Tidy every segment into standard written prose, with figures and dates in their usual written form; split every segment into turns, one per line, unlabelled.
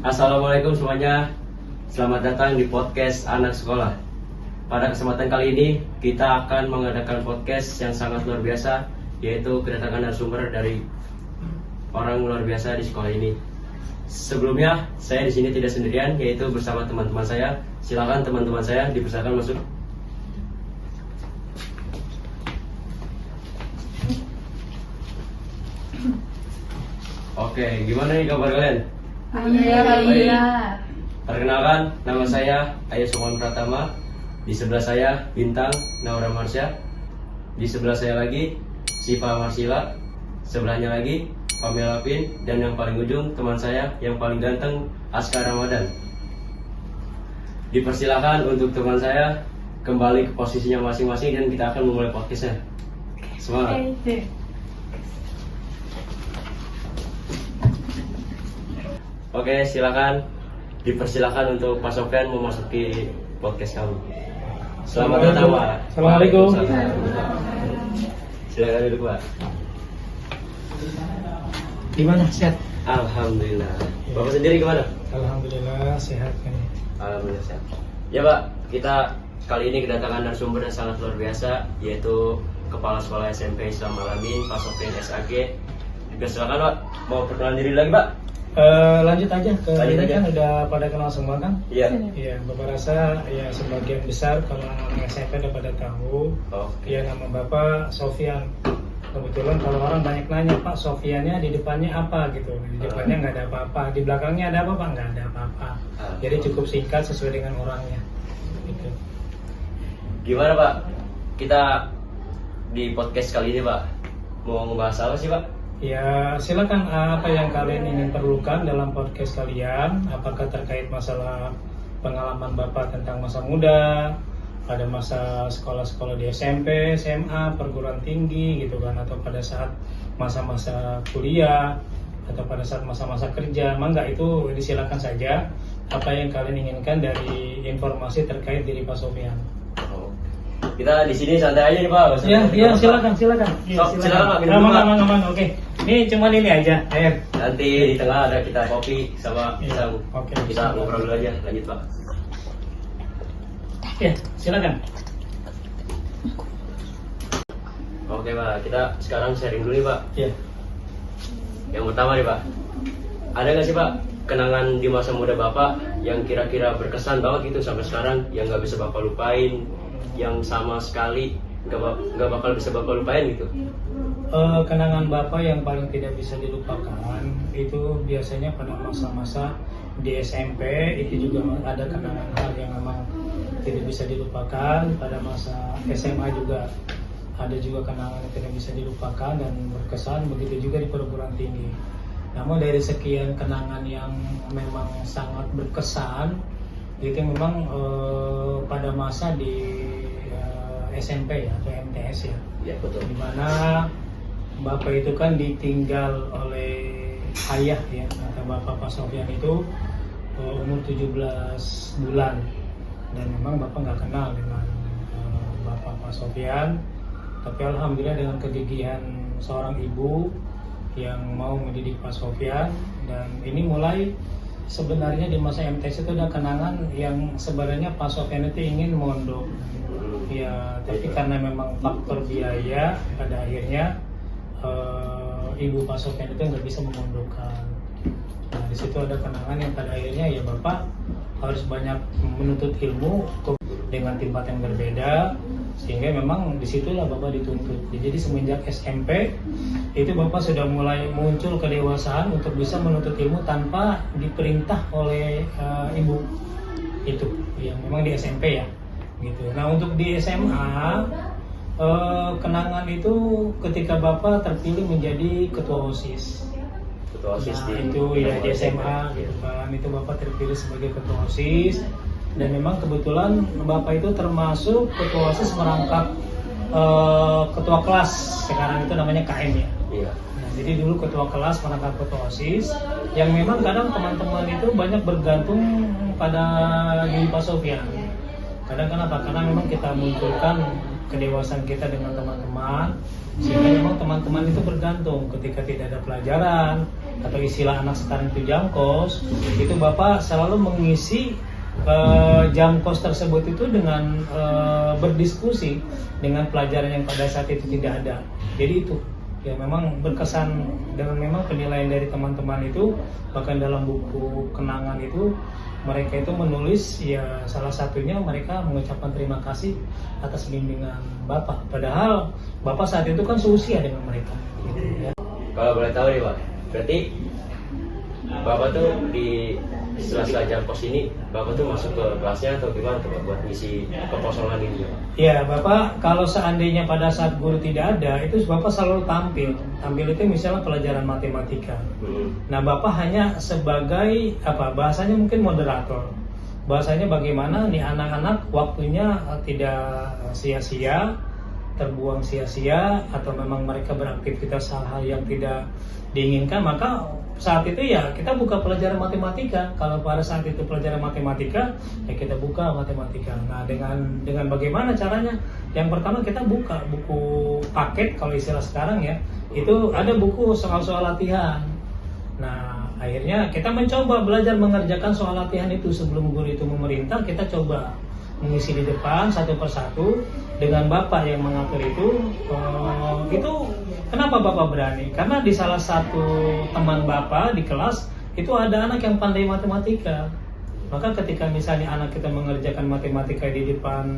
Assalamualaikum semuanya. Selamat datang di podcast anak sekolah. Pada kesempatan kali ini kita akan mengadakan podcast yang sangat luar biasa, yaitu kedatangan narasumber dari orang luar biasa di sekolah ini. Sebelumnya saya di sini tidak sendirian, yaitu bersama teman-teman saya. Silakan teman-teman saya dipersilakan masuk. Oke, gimana nih kabar kalian?
Alhamdulillah.
Perkenalkan, nama saya Ayah Sukman Pratama. Di sebelah saya Bintang Naura Marsya. Di sebelah saya lagi Siva Marsila. Sebelahnya lagi Pamela Pin. Dan yang paling ujung teman saya yang paling ganteng Askar Ramadan. Dipersilakan untuk teman saya kembali ke posisinya masing-masing dan kita akan memulai podcastnya. Semangat. Oke, silakan. Dipersilakan untuk Pak Sofyan memasuki podcast kami. Selamat datang, Pak.
Assalamualaikum.
Silakan duduk, Pak.
Gimana, sehat?
Alhamdulillah. Bapak sendiri gimana?
Alhamdulillah sehat kan.
Alhamdulillah sehat. Ya, Pak, kita kali ini kedatangan narasumber yang sangat luar biasa, yaitu Kepala Sekolah SMP Islam Alamin, Pak Sofyan SAG. Silakan, Pak. Mau perkenalan diri lagi, Pak?
Lanjut aja ke
Lanjut
ini
aja.
kan udah pada kenal semua kan?
Iya.
Iya, Bapak rasa ya sebagian besar kalau anak SMP udah pada tahu.
Oke.
Ya nama Bapak Sofyan. Kebetulan kalau orang banyak nanya, Pak Sofyannya di depannya apa gitu? Di depannya nggak ada apa-apa, di belakangnya ada apa Pak? Nggak ada apa-apa. Jadi cukup singkat sesuai dengan orangnya. Gitu.
Gimana, Pak? Kita di podcast kali ini, Pak, mau ngebahas apa sih, Pak?
Ya silakan, apa yang kalian ingin perlukan dalam podcast kalian, apakah terkait masalah pengalaman Bapak tentang masa muda, pada masa sekolah-sekolah di SMP, SMA, perguruan tinggi gitu kan, atau pada saat masa-masa kuliah, atau pada saat masa-masa kerja, mangga itu disilakan saja apa yang kalian inginkan dari informasi terkait diri Pak Sofyan.
Kita di sini santai aja nih, Pak.
Ya silakan. Ya,
Silakan, Pak. Minum dulu, Pak.
Aman. Oke. Ini cuma ini aja, air.
Nanti di tengah ada kita kopi sama pisang.
Oke.
Kita ngobrol dulu aja. Lanjut, Pak.
Ya, silakan.
Oke, Pak. Kita sekarang sharing dulu nih, Pak.
Ya.
Yang pertama nih, Pak. Ada nggak sih, Pak, kenangan di masa muda Bapak yang kira-kira berkesan banget gitu sampai sekarang, yang nggak bisa Bapak lupain, yang sama sekali nggak bakal bisa Bapak lupain gitu?
Kenangan Bapak yang paling tidak bisa dilupakan itu biasanya pada masa-masa di SMP, itu juga ada kenangan hal yang memang tidak bisa dilupakan. Pada masa SMA juga ada juga kenangan yang tidak bisa dilupakan dan berkesan, begitu juga di perguruan tinggi. Namun dari sekian kenangan yang memang sangat berkesan itu memang pada masa di SMP ya, atau MTS ya.
Ya, betul.
Dimana Bapak itu kan ditinggal oleh ayah ya, kata Bapak Pak Sofyan itu umur 17 bulan, dan memang Bapak nggak kenal dengan Bapak Pak Sofyan, tapi alhamdulillah dengan kegigihan seorang ibu yang mau mendidik Pak Sofyan, dan ini mulai sebenarnya di masa MTS itu ada kenangan yang sebenarnya Pak Sofyan itu ingin mondok ya, tapi karena memang faktor biaya pada akhirnya ibu Pak Sofyan itu nggak bisa memondokkan. Nah di situ ada kenangan yang pada akhirnya ya Bapak harus banyak menuntut ilmu dengan tempat yang berbeda, sehingga memang disitulah Bapak dituntut. Jadi semenjak SMP itu Bapak sudah mulai muncul kedewasaan untuk bisa menuntut ilmu tanpa diperintah oleh ibu itu, yang memang di SMP ya gitu. Nah untuk di SMA kenangan itu ketika Bapak terpilih menjadi ketua OSIS.
Ketua OSIS
Nah, itu ya di SMA gitu kan, itu Bapak terpilih sebagai ketua OSIS, dan memang kebetulan Bapak itu termasuk ketua OSIS merangkap ketua kelas, sekarang itu namanya KM ya.
Iya.
Nah, jadi dulu ketua kelas merangkap ketua OSIS, yang memang kadang teman-teman itu banyak bergantung pada diri Pak Sofyan. Kadang kenapa? Karena memang kita munculkan kedewasaan kita dengan teman-teman, sehingga memang teman-teman itu bergantung ketika tidak ada pelajaran atau istilah anak sekarang itu jam kos, itu Bapak selalu mengisi jam kos tersebut itu dengan berdiskusi dengan pelajaran yang pada saat itu tidak ada. Jadi itu ya memang berkesan dengan memang penilaian dari teman-teman itu, bahkan dalam buku kenangan itu mereka itu menulis ya salah satunya mereka mengucapkan terima kasih atas bimbingan Bapak, padahal Bapak saat itu kan seusia dengan mereka gitu, ya.
Kalau boleh tahu nih Pak, berarti Bapak tuh di setelah jam kos ini Bapak tuh masuk ke kelasnya atau gimana tuh Pak buat ngisi kekosongan ini Pak?
Ya Bapak, kalau seandainya pada saat guru tidak ada, itu Bapak selalu tampil itu misalnya pelajaran matematika. Nah Bapak hanya sebagai apa bahasanya mungkin moderator, bahasanya bagaimana nih anak-anak waktunya tidak sia-sia, terbuang sia-sia, atau memang mereka beraktivitas hal-hal yang tidak diinginkan, maka saat itu ya kita buka pelajaran matematika. Kalau pada saat itu pelajaran matematika, ya kita buka matematika. Nah dengan bagaimana caranya? Yang pertama kita buka buku paket, kalau istilah sekarang ya, itu ada buku soal-soal latihan. Nah akhirnya kita mencoba belajar mengerjakan soal latihan itu sebelum guru itu memerintah. Kita coba mengisi di depan satu persatu dengan Bapak yang mengatur itu. Kenapa Bapak berani? Karena di salah satu teman Bapak di kelas itu ada anak yang pandai matematika. Maka ketika misalnya anak kita mengerjakan matematika di depan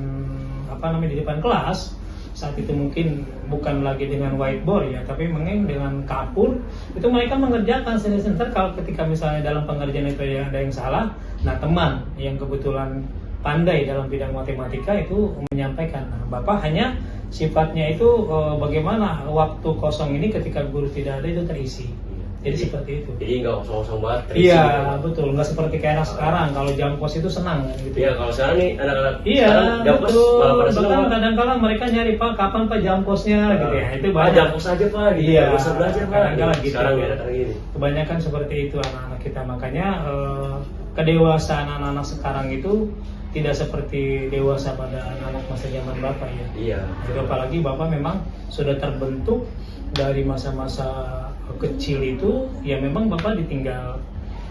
di depan kelas, saat itu mungkin bukan lagi dengan whiteboard ya, tapi mungkin dengan kapur, itu mereka mengerjakan sendiri-sendiri. Kalau ketika misalnya dalam pengerjaan itu ada yang salah, nah teman yang kebetulan pandai dalam bidang matematika itu menyampaikan. Nah, Bapak hanya sifatnya itu bagaimana waktu kosong ini ketika guru tidak ada itu terisi. Jadi seperti itu.
Jadi nggak kosong-kosong banget terisi.
Iya
gitu.
betul, nggak seperti kayak anak sekarang. Kalau jam kos itu senang gitu.
Iya kalau sekarang nih anak-anak
Iya
jam kos
betul.
malah pada senang.
Bahkan kadang-kala mereka nyari Pak kapan Pak jam kosnya gitu ya. Itu banyak.
Jam kos aja Pak. Gitu.
Iya.
Nggak usah belajar Pak.
Kadang-kala gitu.
Sekarang ya datang ini.
Kebanyakan seperti itu anak-anak kita. Makanya kedewasaan anak-anak sekarang itu tidak seperti dewasa pada anak-anak masa zaman Bapak ya.
Iya.
Jadi apalagi Bapak memang sudah terbentuk dari masa-masa kecil itu, ya memang Bapak ditinggal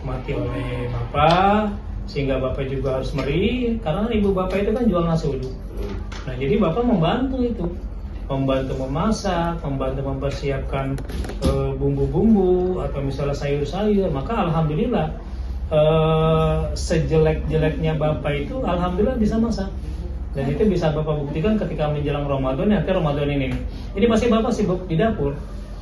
mati oleh Bapak, sehingga Bapak juga harus meri karena ibu Bapak itu kan jual nasi uduk. Nah jadi Bapak membantu itu, membantu memasak, membantu mempersiapkan bumbu-bumbu atau misalnya sayur-sayur. Maka alhamdulillah sejelek-jeleknya Bapak itu alhamdulillah bisa masak. Dan itu bisa Bapak buktikan ketika menjelang Ramadan, nanti Ramadan ini. Jadi pasti Bapak sibuk di dapur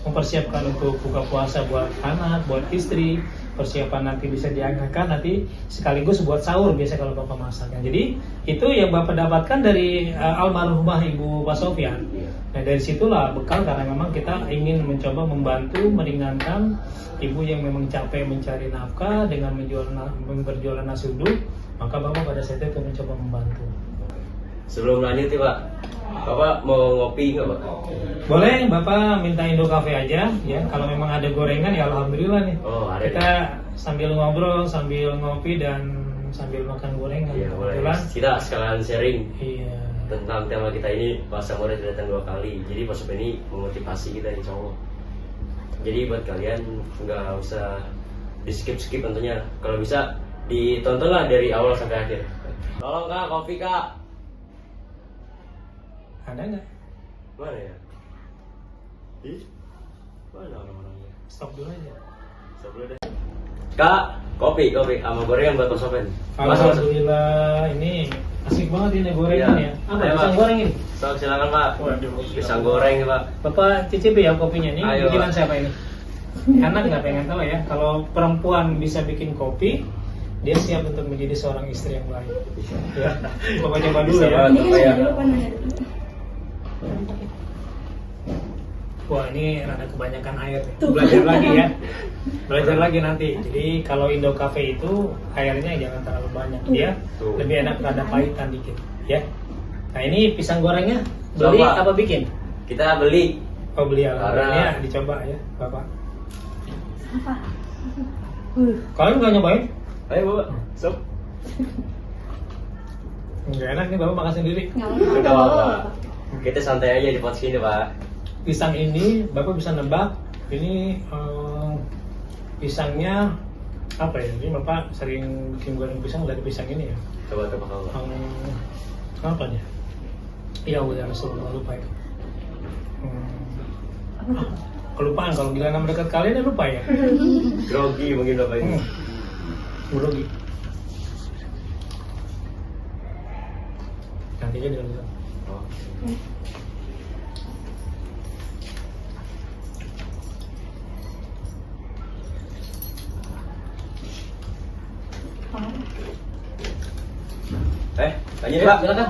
mempersiapkan untuk buka puasa buat anak, buat istri, persiapan nanti bisa dianggarkan nanti sekaligus buat sahur biasa kalau Bapak masak. Jadi itu yang Bapak dapatkan dari almarhumah Ibu Pak Sofyan. Nah dari situlah bekal, karena memang kita ingin mencoba membantu meringankan ibu yang memang capek mencari nafkah dengan berjualan nasi uduk, maka Bapak pada saat itu mencoba membantu.
Sebelum lanjut nih Pak, Bapak mau ngopi nggak Pak?
Boleh, Bapak minta Indo Cafe aja ya. Kalau memang ada gorengan ya alhamdulillah nih.
Oh, ada.
Kita sambil ngobrol, sambil ngopi dan sambil makan gorengan.
Iya boleh.
Kebetulan.
Kita sekalian sharing
Iya.
tentang tema kita ini. Pak Samuel datang 2 kali. Jadi Pak Samuel ini memotivasi kita insya Allah. Jadi buat kalian nggak usah di skip tentunya. Kalau bisa ditontonlah dari awal sampai akhir. Tolong Kak, kopi Kak.
Ada nggak?
Mana ya? Mana orang-orangnya?
Stop dulu aja.
Stop dulu deh. Kak, kopi sama gorengan buat Mas Sofen.
Alhamdulillah, ini asik banget ini gorengan
Iya.
ya. Apa
Ayo,
pisang
Pak.
goreng ini?
Sok silakan Pak.
Waduh.
Pisang goreng ya Pak.
Bapak cicipi ya kopinya nih.
Ayo,
Bikinan
Pak.
siapa ini? Anak nggak pengen tahu ya. Kalau perempuan bisa bikin kopi, dia siap untuk menjadi seorang istri yang baik. Ya. Bapak coba dulu
Bisa
ya.
banget, Bapak, ya.
Wah ini rada kebanyakan air nih. Belajar lagi ya. Belajar lagi nanti. Jadi kalau Indo Cafe itu airnya jangan terlalu banyak ya.
Tuh.
Lebih enak rada pahitan dikit ya. Nah ini pisang gorengnya beli
Coba.
apa bikin?
Kita beli.
Oh beli ya.
Karena-
Ya dicoba ya Bapak.
Apa?
Kalian nggak nyobain?
Ayo Bapak. Sok.
Nggak enak nih Bapak makan sendiri.
Nggak
Nggak
apa-apa.
apa-apa. Kita santai aja di podcast ini Pak.
Pisang ini Bapak bisa nebak ini pisangnya apa ya? Ini Bapak sering bikin goreng pisang dari pisang ini ya?
Coba tebak Pak.
Apa dia? Iya udah lupa itu. Kelupaan kalau bilang nama dekat kalian lupa ya?
Grogi mungkin Bapak ini.
Grogi. Nanti aja dulu.
Oh. Lanjut Pak, silakan.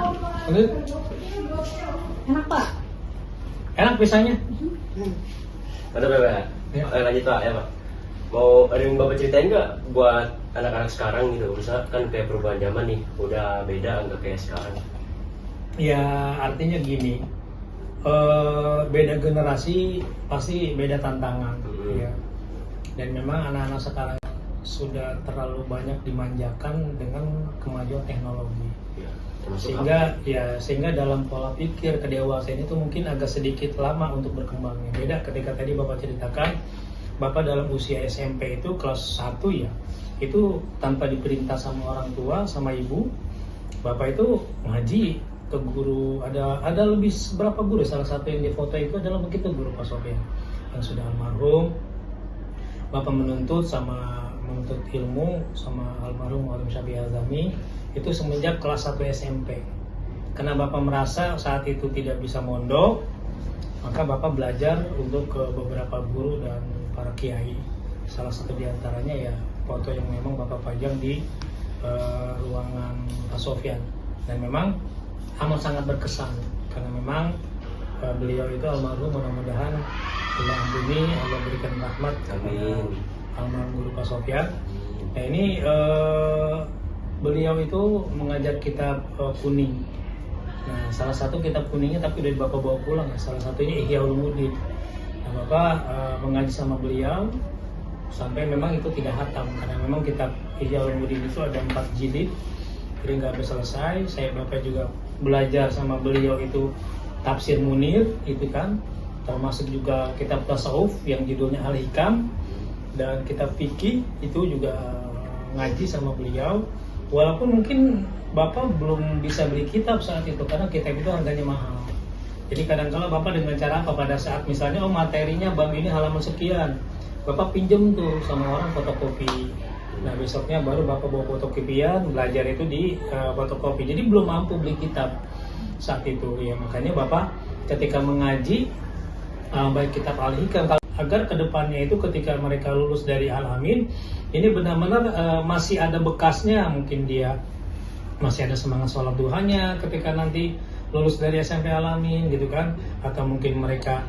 Lanjut.
Enak Pak.
Enak pisangnya?
Ada Pak.
Ya.
Lanjut Pak, ya Pak. Mau ada yang Bapak ceritain nggak buat anak-anak sekarang gitu? Misalnya kan kayak perubahan zaman nih, udah beda nggak kayak sekarang?
Ya artinya gini, beda generasi pasti beda tantangan, ya. Dan memang anak-anak sekarang sudah terlalu banyak dimanjakan dengan kemajuan teknologi,
Ya,
sehingga dalam pola pikir kedewasaan itu mungkin agak sedikit lama untuk berkembangnya. Beda ketika tadi Bapak ceritakan, Bapak dalam usia SMP itu kelas 1 ya, itu tanpa diperintah sama orang tua, sama ibu, Bapak itu ngaji ke guru. Ada lebih berapa guru, salah satu yang difoto itu adalah begitu guru Pak Sofian yang sudah almarhum. Bapak menuntut ilmu sama almarhum Alim Syafi'i Azami itu semenjak kelas 1 SMP. Karena Bapak merasa saat itu tidak bisa mondok, maka Bapak belajar untuk ke beberapa guru dan para kiai. Salah satu diantaranya ya foto yang memang Bapak pajang di ruangan Pak Sofian. Dan memang amat sangat berkesan karena memang beliau itu almarhum, mudah-mudahan Allah ampuni, Allah berikan rahmat.
Amin.
Almarhum guru Pak Sofian. Nah ini beliau itu mengajar kitab kuning. Nah salah satu kitab kuningnya tapi udah Bapak bawa pulang ya. Salah satunya Ihya Ulumuddin. Nah Bapak mengaji sama beliau sampai memang itu tidak hatam karena memang kitab Ihya Ulumuddin itu ada 4 jilid, jadi nggak habis selesai. Bapak juga belajar sama beliau itu tafsir Munir itu kan, termasuk juga kitab tasawuf yang judulnya Al-Hikam, dan kitab fikih itu juga ngaji sama beliau. Walaupun mungkin Bapak belum bisa beli kitab saat itu karena kitab itu harganya mahal. Jadi kadang-kala Bapak dengan cara apa, pada saat misalnya materinya bab ini halaman sekian, Bapak pinjem tuh sama orang fotokopi. Nah besoknya baru Bapak bawa fotokopian, belajar itu di fotokopi. Jadi belum mampu beli kitab saat itu ya. Makanya Bapak ketika mengaji baik kitab Al-Hikam, agar kedepannya itu ketika mereka lulus dari Al-Amin ini benar-benar masih ada bekasnya, mungkin dia masih ada semangat sholat duhanya ketika nanti lulus dari SMP Al-Amin gitu kan, atau mungkin mereka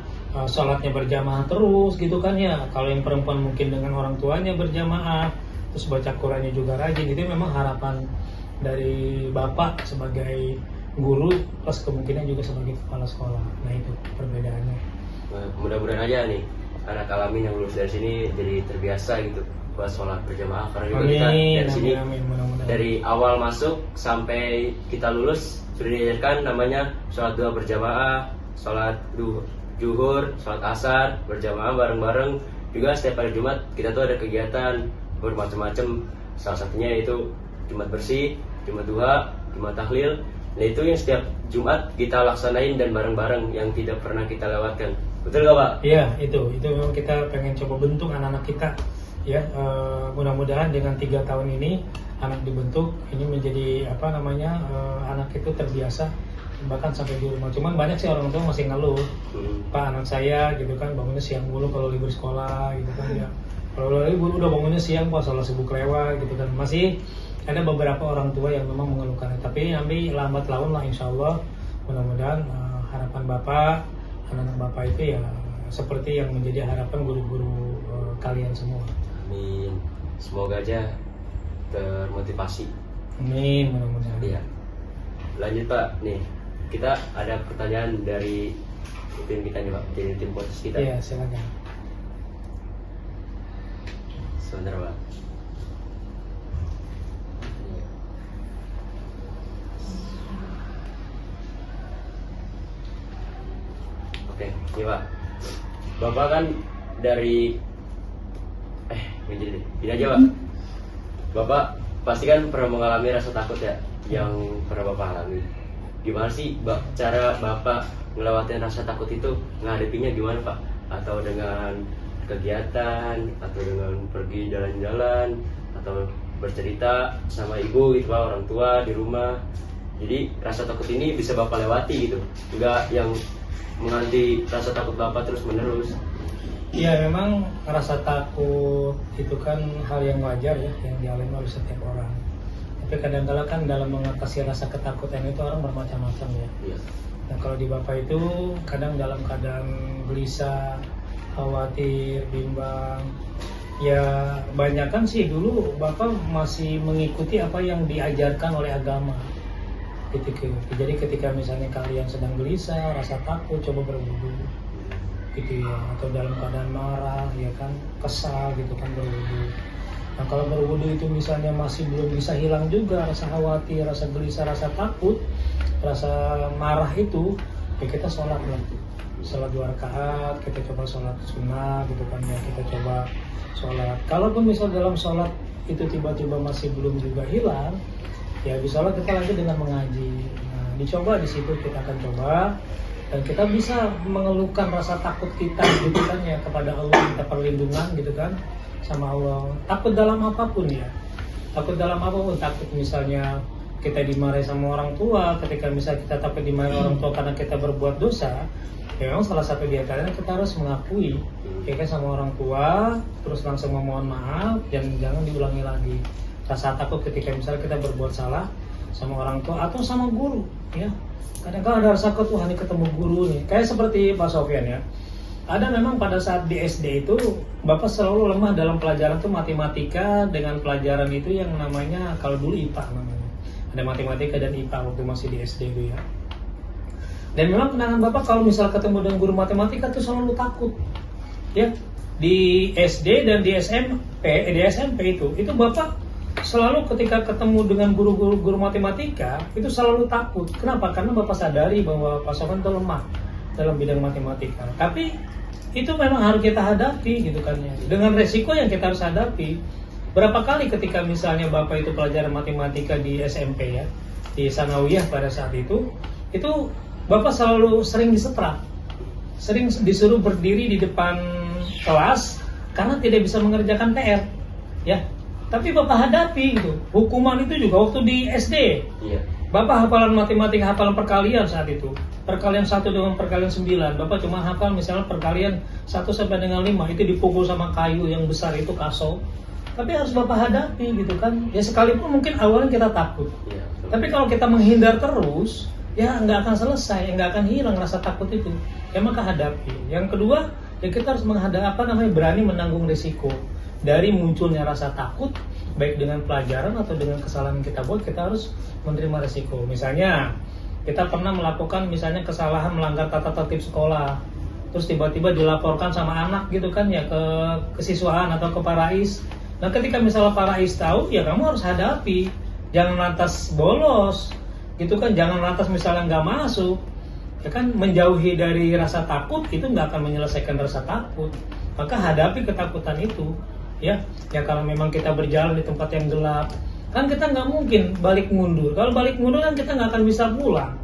sholatnya berjamaah terus gitu kan ya. Kalau yang perempuan mungkin dengan orang tuanya berjamaah, terus baca Qurannya juga rajin. Itu memang harapan dari Bapak sebagai guru plus kemungkinan juga sebagai kepala sekolah. Nah itu perbedaannya.
Mudah-mudahan aja nih anak Al-Amin yang lulus dari sini jadi terbiasa gitu buat sholat berjamaah, karena juga kita dari sini dari awal masuk sampai kita lulus sudah diajarkan namanya sholat dua berjamaah, sholat zuhur, sholat asar berjamaah bareng-bareng. Juga setiap hari Jumat kita tuh ada kegiatan bermacam-macam, salah satunya itu Jumat bersih, Jumat duha, Jumat tahlil. Nah itu yang setiap Jumat kita laksanain dan bareng-bareng, yang tidak pernah kita lewatkan. Betul nggak Pak?
Iya itu memang kita pengen coba bentuk anak-anak kita ya. Mudah-mudahan dengan 3 tahun ini anak dibentuk ini menjadi anak itu terbiasa bahkan sampai di rumah. Cuman banyak sih orang tua masih ngeluh, Pak anak saya gitu kan bangunnya siang mulu kalau libur sekolah gitu kan ya. Kalau libur udah bangunnya siang Pak, salah sibuk lewat gitu kan. Masih ada beberapa orang tua yang memang mengeluhkan, tapi nanti lambat laun lah insya Allah. Mudah-mudahan harapan Bapak, anak-anak Bapak itu ya seperti yang menjadi harapan guru-guru kalian semua.
Amin. Semoga aja termotivasi.
Amin, mudah-mudahan.
Iya. Lanjut Pak, nih kita ada pertanyaan dari tim kita nih Pak, dari tim podcast kita.
Iya, silakan.
Sebentar Pak. Oke, ini Pak. Bapak kan dari ini aja Pak. Bapak pasti kan pernah mengalami rasa takut ya, yang pernah Bapak alami. Gimana sih cara Bapak ngelewatin rasa takut itu, ngadepinnya gimana Pak? Atau dengan kegiatan, atau dengan pergi jalan-jalan, atau bercerita sama ibu gitu Pak, orang tua di rumah. Jadi rasa takut ini bisa Bapak lewati gitu, enggak yang menganti rasa takut Bapak terus menerus.
Iya, memang rasa takut itu kan hal yang wajar ya, yang dialami oleh setiap orang. Tapi kadang-kala kan dalam mengatasi rasa ketakutan itu orang bermacam-macam ya.
Iya.
Nah kalau di Bapak itu kadang dalam keadaan gelisah, khawatir, bimbang. Ya banyakan sih dulu Bapak masih mengikuti apa yang diajarkan oleh agama. Jadi ketika misalnya kalian sedang gelisah, rasa takut, coba berwudu gitu ya, atau dalam keadaan marah ya kan, kesal gitu kan, berwudu. Nah kalau berwudu itu misalnya masih belum bisa hilang juga rasa khawatir, rasa gelisah, rasa takut, rasa marah itu, ya kita sholat lah, sholat 2 rakaat, kita coba sholat sunnah gitu kan ya, kita coba sholat. Kalaupun misal dalam sholat itu tiba-tiba masih belum juga hilang, ya bisa lah kita lanjut dengan mengaji. Nah, dicoba di situ kita akan coba, dan kita bisa mengeluhkan rasa takut kita gitu kan ya kepada Allah, minta perlindungan gitu kan sama Allah. Takut dalam apapun ya, takut dalam apapun, takut misalnya kita dimarahi sama orang tua, ketika misalnya kita takut dimarahi orang tua karena kita berbuat dosa, ya memang salah satu di antaranya kita harus mengakui ya kan sama orang tua, terus langsung memohon maaf dan jangan diulangi lagi. Rasa takut ketika misalnya kita berbuat salah sama orang tua atau sama guru ya, kadang-kadang ada rasa takut, wah ini ketemu guru nih, kayak seperti Pak Sofyan ya. Ada memang pada saat di SD itu Bapak selalu lemah dalam pelajaran tuh matematika, dengan pelajaran itu yang namanya kalau dulu IPA namanya, ada matematika dan IPA waktu masih di SD itu ya. Dan memang kenangan Bapak kalau misal ketemu dengan guru matematika tuh selalu takut ya. Di SD dan di SMP itu Bapak selalu ketika ketemu dengan guru matematika itu selalu takut. Kenapa? Karena Bapak sadari bahwa Pak Sofyan itu lemah dalam bidang matematika. Tapi itu memang harus kita hadapi gitu kan ya, dengan resiko yang kita harus hadapi. Berapa kali ketika misalnya Bapak itu pelajaran matematika di SMP ya, di Sanawiyah pada saat itu Bapak selalu sering disetrap, sering disuruh berdiri di depan kelas karena tidak bisa mengerjakan PR ya. Tapi Bapak hadapi gitu. Hukuman itu juga waktu di SD. Iya. Bapak hafalan matematika, hafalan perkalian saat itu. Perkalian 1 dengan perkalian 9. Bapak cuma hafal misalnya perkalian 1 sampai dengan 5. Itu dipukul sama kayu yang besar itu kaso. Tapi harus Bapak hadapi gitu kan. Ya sekalipun mungkin awalnya kita takut. Iya. Tapi kalau kita menghindar terus, ya nggak akan selesai, nggak akan hilang rasa takut itu. Ya maka hadapi. Yang kedua, ya kita harus berani menanggung risiko. Dari munculnya rasa takut, baik dengan pelajaran atau dengan kesalahan yang kita buat, kita harus menerima resiko. Misalnya, kita pernah melakukan misalnya kesalahan melanggar tata tertib sekolah, terus tiba-tiba dilaporkan sama anak gitu kan ya ke kesiswaan atau ke Parais. Nah ketika misalnya Parais tahu, ya kamu harus hadapi, jangan lantas bolos, gitu kan, jangan lantas misalnya nggak masuk, ya kan, menjauhi dari rasa takut itu nggak akan menyelesaikan rasa takut. Maka hadapi ketakutan itu. Ya kalau memang kita berjalan di tempat yang gelap, kan kita nggak mungkin balik mundur. Kalau balik mundur kan kita nggak akan bisa pulang.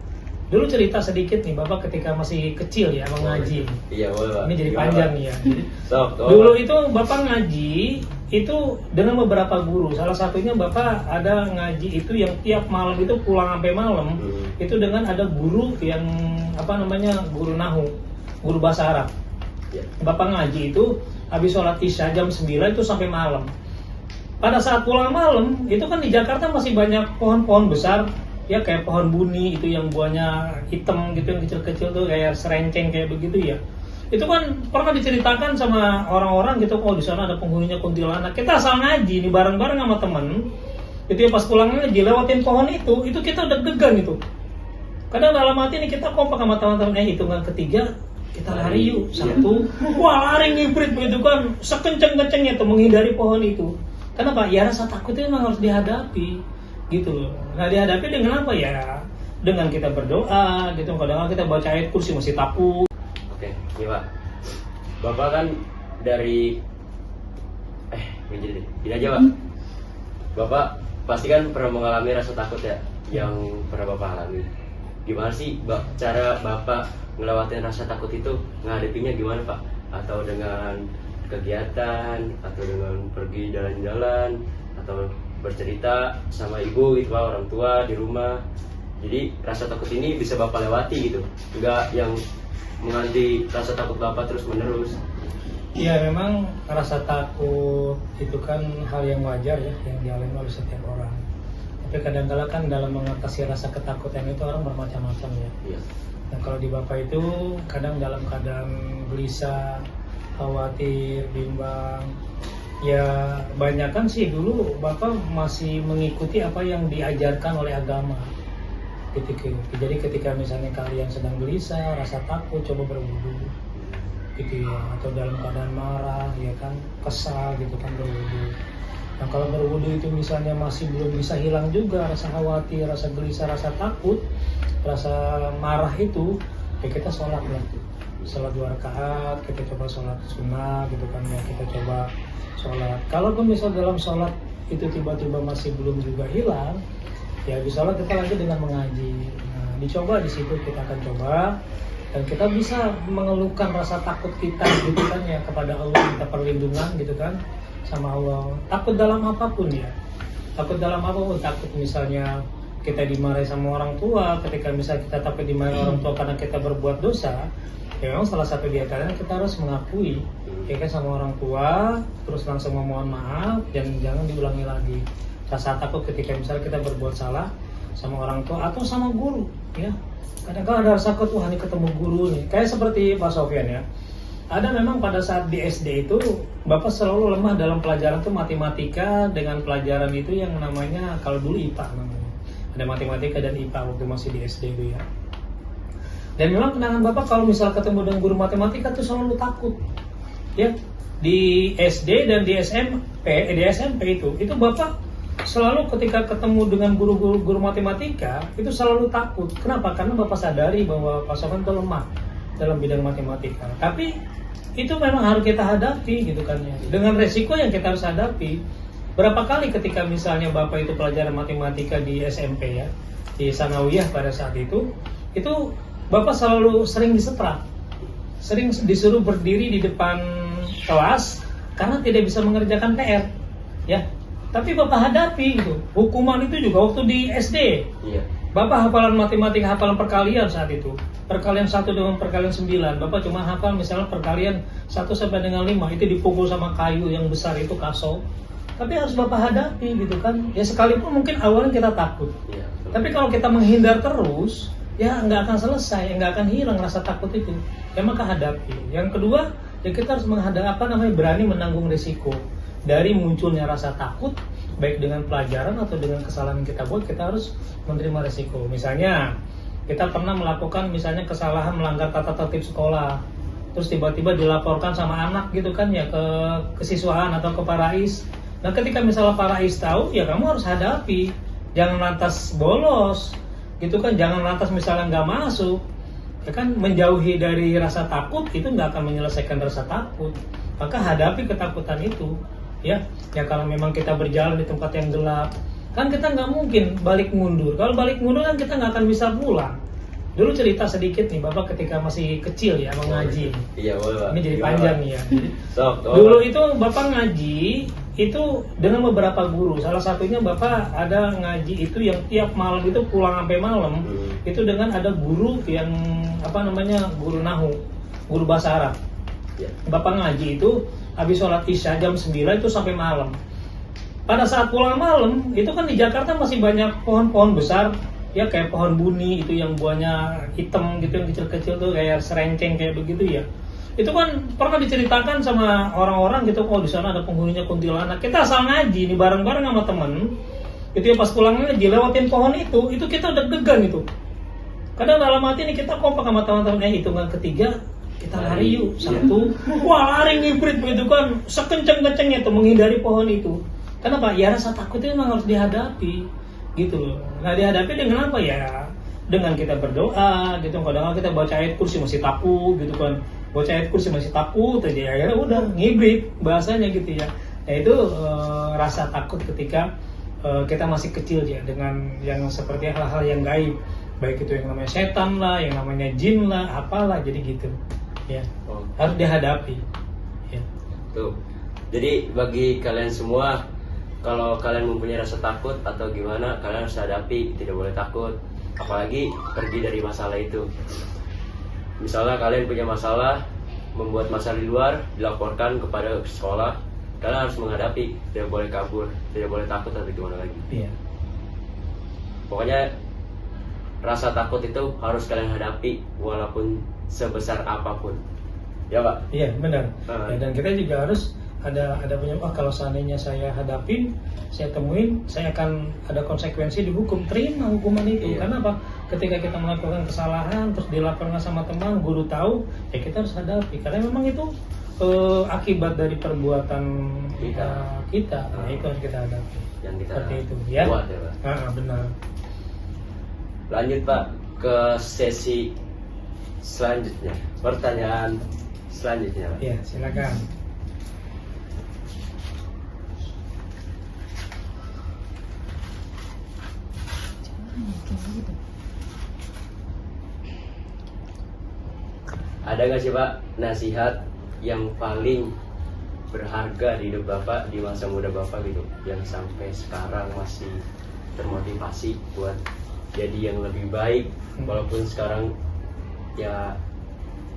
Dulu cerita sedikit nih, Bapak ketika masih kecil ya mengaji. Iya, boleh. Ini jadi panjang nih ya. Dulu itu Bapak ngaji itu dengan beberapa guru. Salah satunya Bapak ada ngaji itu yang tiap malam itu pulang sampai malam. Itu dengan ada guru yang guru nahu, guru bahasa Arab. Bapak ngaji itu habis sholat isya jam 9 itu sampai malam. Pada saat pulang malam itu kan di Jakarta masih banyak pohon-pohon besar ya, kayak pohon buni itu yang buahnya hitam gitu, yang kecil-kecil tuh kayak serenceng kayak begitu ya. Itu kan pernah diceritakan sama orang-orang gitu, oh di sana ada penghuninya kuntilanak. Kita asal ngaji nih bareng-bareng sama temen itu ya, pas pulang ngaji lewatin pohon itu kita udah deg-degan itu. Kadang dalam hati nih kita kompak sama teman-teman, hitungan ketiga kita lari yuk, 1, wah lari ngibrit begitu kan, sekenceng-kencengnya tuh menghindari pohon itu. Kenapa? Ya rasa takut itu memang harus dihadapi, gitu loh. Nah dihadapi dengan apa ya? Dengan kita berdoa, gitu. Kadang-kadang kita baca ayat kursi masih takut. Oke,
Oke, ini Pak. Bapak kan dari gini aja Pak. Bapak pasti kan pernah mengalami rasa takut ya, yang pernah Bapak alami. Gimana sih cara Bapak ngelewatin rasa takut itu, menghadapinya gimana Pak? Atau dengan kegiatan, atau dengan pergi jalan-jalan, atau bercerita sama ibu gitu Pak, orang tua di rumah. Jadi rasa takut ini bisa Bapak lewati gitu, enggak yang mengganti rasa takut Bapak terus menerus.
Iya, memang rasa takut itu kan hal yang wajar ya, yang dialami oleh setiap orang. Tapi kadang-kala kan dalam mengatasi rasa ketakutan itu orang bermacam-macam ya.
Iya.
Nah, kalau di Bapak itu kadang dalam keadaan gelisah, khawatir, bimbang. Ya, banyakan sih dulu Bapak masih mengikuti apa yang diajarkan oleh agama. Jadi ketika misalnya kalian sedang gelisah, rasa takut, coba berwudu. Gitu ya, atau dalam keadaan marah ya kan, kesal gitu kan, berwudu. Nah, kalau berwudu itu misalnya masih belum bisa hilang juga rasa khawatir, rasa gelisah, rasa takut, rasa marah itu, ya kita sholat ya, sholat 2 rakaat, kita coba sholat sunnah gitu kan ya, kita coba sholat. Kalaupun misal dalam sholat itu tiba-tiba masih belum juga hilang, ya di sholat kita lanjut dengan mengaji. Nah, dicoba di situ kita akan coba. Dan kita bisa mengeluhkan rasa takut kita gitu kan ya kepada Allah, minta perlindungan gitu kan sama Allah. Takut dalam apapun ya, takut dalam apapun, takut misalnya kita dimarahi sama orang tua, ketika misalnya kita takut dimarahi orang tua karena kita berbuat dosa, ya memang salah satu di antaranya kita harus mengakui ya kan sama orang tua, terus langsung memohon maaf dan jangan diulangi lagi. Rasa takut ketika misalnya kita berbuat salah sama orang tua atau sama guru ya. Kadang-kadang ada rasa takut, wah ini ketemu guru nih. Kayak seperti Pak Sofyan ya. Ada memang pada saat di SD itu, Bapak selalu lemah dalam pelajaran itu matematika dengan pelajaran itu yang namanya, kalau dulu IPA namanya. Ada matematika dan IPA waktu masih di SD itu ya. Dan memang kenangan Bapak kalau misal ketemu dengan guru matematika itu selalu takut. Ya, di SD dan di SMP itu Bapak selalu ketika ketemu dengan guru matematika itu selalu takut. Kenapa? Karena Bapak sadari bahwa Pak Sofyan itu lemah dalam bidang matematika. Tapi itu memang harus kita hadapi gitu kan ya. Dengan resiko yang kita harus hadapi. Berapa kali ketika misalnya Bapak itu pelajaran matematika di SMP ya, di Sanawiyah pada saat itu Bapak selalu sering disetrap. Sering disuruh berdiri di depan kelas karena tidak bisa mengerjakan PR. Ya. Tapi Bapak hadapi gitu. Hukuman itu juga waktu di SD.
Iya.
Bapak hafalan matematika, hafalan perkalian saat itu. Perkalian 1 dengan perkalian 9. Bapak cuma hafal misalnya perkalian 1 sampai dengan 5. Itu dipukul sama kayu yang besar itu kaso. Tapi harus Bapak hadapi gitu kan. Ya sekalipun mungkin awalnya kita takut.
Iya.
Tapi kalau kita menghindar terus, ya nggak akan selesai, nggak akan hilang rasa takut itu. Ya maka hadapi. Yang kedua, ya kita harus berani menanggung risiko. Dari munculnya rasa takut, baik dengan pelajaran atau dengan kesalahan yang kita buat, kita harus menerima resiko. Misalnya, kita pernah melakukan misalnya kesalahan melanggar tata tertib sekolah, terus tiba-tiba dilaporkan sama anak gitu kan ya ke kesiswaan atau ke Parais. Nah ketika misalnya Parais tahu, ya kamu harus hadapi, jangan lantas bolos, gitu kan, jangan lantas misalnya nggak masuk. Ya kan, menjauhi dari rasa takut itu nggak akan menyelesaikan rasa takut. Maka hadapi ketakutan itu. Ya kalau memang kita berjalan di tempat yang gelap, kan kita nggak mungkin balik mundur. Kalau balik mundur kan kita nggak akan bisa pulang. Dulu cerita sedikit nih, Bapak ketika masih kecil ya mengaji.
Iya boleh Pak.
Ini jadi panjang nih ya.
Sok,
Dulu itu Bapak ngaji itu dengan beberapa guru. Salah satunya Bapak ada ngaji itu yang tiap malam itu pulang sampai malam. Itu dengan ada guru yang guru nahu, guru bahasa Arab.
Ya.
Bapak ngaji itu habis sholat isya jam 9 itu sampai malam. Pada saat pulang malam, itu kan di Jakarta masih banyak pohon-pohon besar, ya kayak pohon buni itu yang buahnya hitam gitu, yang kecil-kecil tuh kayak serenceng kayak begitu ya. Itu kan pernah diceritakan sama orang-orang gitu, di sana ada penghuninya kuntilanak. Kita asal ngaji nih bareng-bareng sama temen, itu ya pas pulang ngaji lewatin pohon itu kita udah deg-degan itu. Kadang dalam hati nih kita kompak sama teman-teman, hitungan ketiga kita lari yuk, 1, wah lari ngibrit begitu kan, sekenceng-kencengnya tuh menghindari pohon itu. Kenapa? Ya rasa takutnya memang harus dihadapi, gitu loh. Nah dihadapi dengan apa ya? Dengan kita berdoa, gitu. Kadang-kadang kita baca ayat kursi masih takut, gitu kan. bocah itu masih takut aja, akhirnya udah ngibrit bahasanya gitu ya. Nah itu rasa takut ketika kita masih kecil ya, dengan yang seperti hal-hal yang gaib, baik itu yang namanya setan lah, yang namanya jin lah, apalah, jadi gitu ya. Harus dihadapi ya.
Tuh. Jadi bagi kalian semua, kalau kalian mempunyai rasa takut atau gimana, kalian harus hadapi, tidak boleh takut, apalagi pergi dari masalah itu. Misalnya kalian punya masalah, membuat masalah di luar, dilaporkan kepada sekolah, kalian harus menghadapi, tidak boleh kabur, tidak boleh takut atau gimana lagi.
Iya.
Pokoknya rasa takut itu harus kalian hadapi walaupun sebesar apapun. Ya Pak?
Iya benar. Ya, dan kita juga harus ada punya, kalau seandainya saya hadapin, saya temuin, saya akan ada konsekuensi dihukum, terima hukuman itu.
Iya.
Karena apa? Ketika kita melakukan kesalahan terus dilaporkan sama teman, guru tahu, ya kita harus hadapi, karena memang itu akibat dari perbuatan kita. Nah, itu harus kita hadapi.
Yang kita
seperti itu ya.
buat ya Pak.
Benar.
Lanjut Pak ke sesi selanjutnya, pertanyaan selanjutnya Pak.
Ya, silakan.
Ada nggak sih Pak nasihat yang paling berharga di hidup Bapak di masa muda Bapak gitu, yang sampai sekarang masih termotivasi buat jadi yang lebih baik, walaupun sekarang ya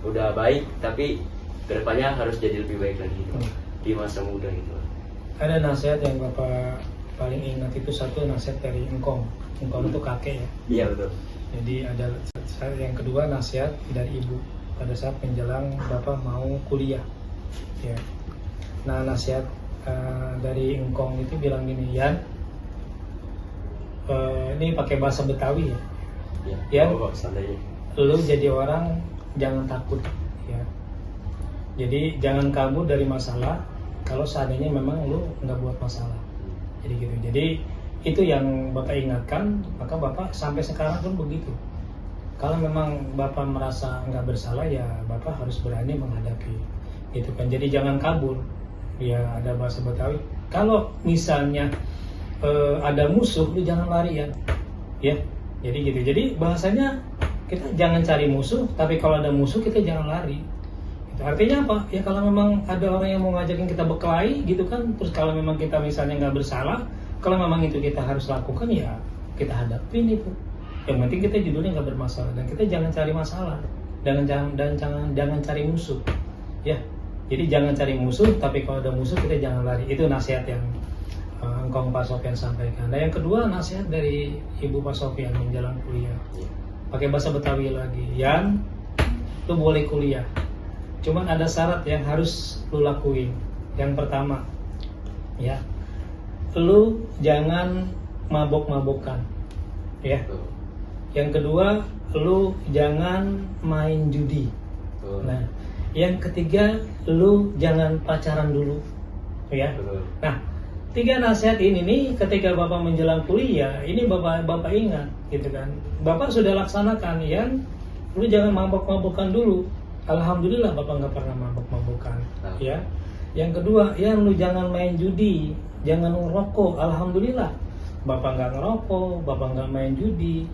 udah baik, tapi kedepannya harus jadi lebih baik lagi gitu, di masa muda gitu.
Ada nasihat yang Bapak paling ingat itu, satu nasihat dari engkong itu kakek ya.
Iya betul.
Jadi ada yang kedua nasihat dari ibu pada saat menjelang Bapak mau kuliah ya. Nah nasihat dari engkong itu bilang gini, Yan, ini pakai bahasa Betawi ya. Yan,
santai.
lu jadi orang jangan takut ya. Jadi jangan kabur dari masalah kalau seandainya memang lu nggak buat masalah. Jadi gitu. Jadi itu yang Bapak ingatkan, maka Bapak sampai sekarang pun begitu. Kalau memang Bapak merasa nggak bersalah, ya Bapak harus berani menghadapi gitu kan. Jadi jangan kabur ya. Ada bahasa Betawi, kalau misalnya ada musuh, lu jangan lari ya. Jadi gitu. Jadi bahasanya kita jangan cari musuh, tapi kalau ada musuh kita jangan lari. Itu artinya apa? Ya kalau memang ada orang yang mau ngajakin kita berkelahi gitu kan, terus kalau memang kita misalnya nggak bersalah, kalau memang itu kita harus lakukan, ya kita hadapin itu. Yang penting kita judulnya nggak bermasalah, dan kita jangan cari masalah, jangan cari musuh ya. Jadi jangan cari musuh, tapi kalau ada musuh kita jangan lari. Itu nasihat yang engkong Pak Sofyan sampaikan. Nah yang kedua nasihat dari ibu Pak Sofyan menjelang kuliah, pakai bahasa Betawi lagi, Yan, lu boleh kuliah, cuman ada syarat yang harus lu lakuin. Yang pertama ya, lu jangan mabok-mabokan ya. Yang kedua, lu jangan main judi. Nah, yang ketiga, lu jangan pacaran dulu ya. Nah, 3 nasihat ini nih ketika Bapak menjelang kuliah, ini Bapak ingat gitu kan. Bapak sudah laksanakan, ya. Lu jangan mabok-mabokan dulu. Alhamdulillah Bapak nggak pernah mabok-mabokan ya. Yang kedua, ya lu jangan main judi, jangan ngerokok. Alhamdulillah Bapak nggak ngerokok, Bapak nggak main judi.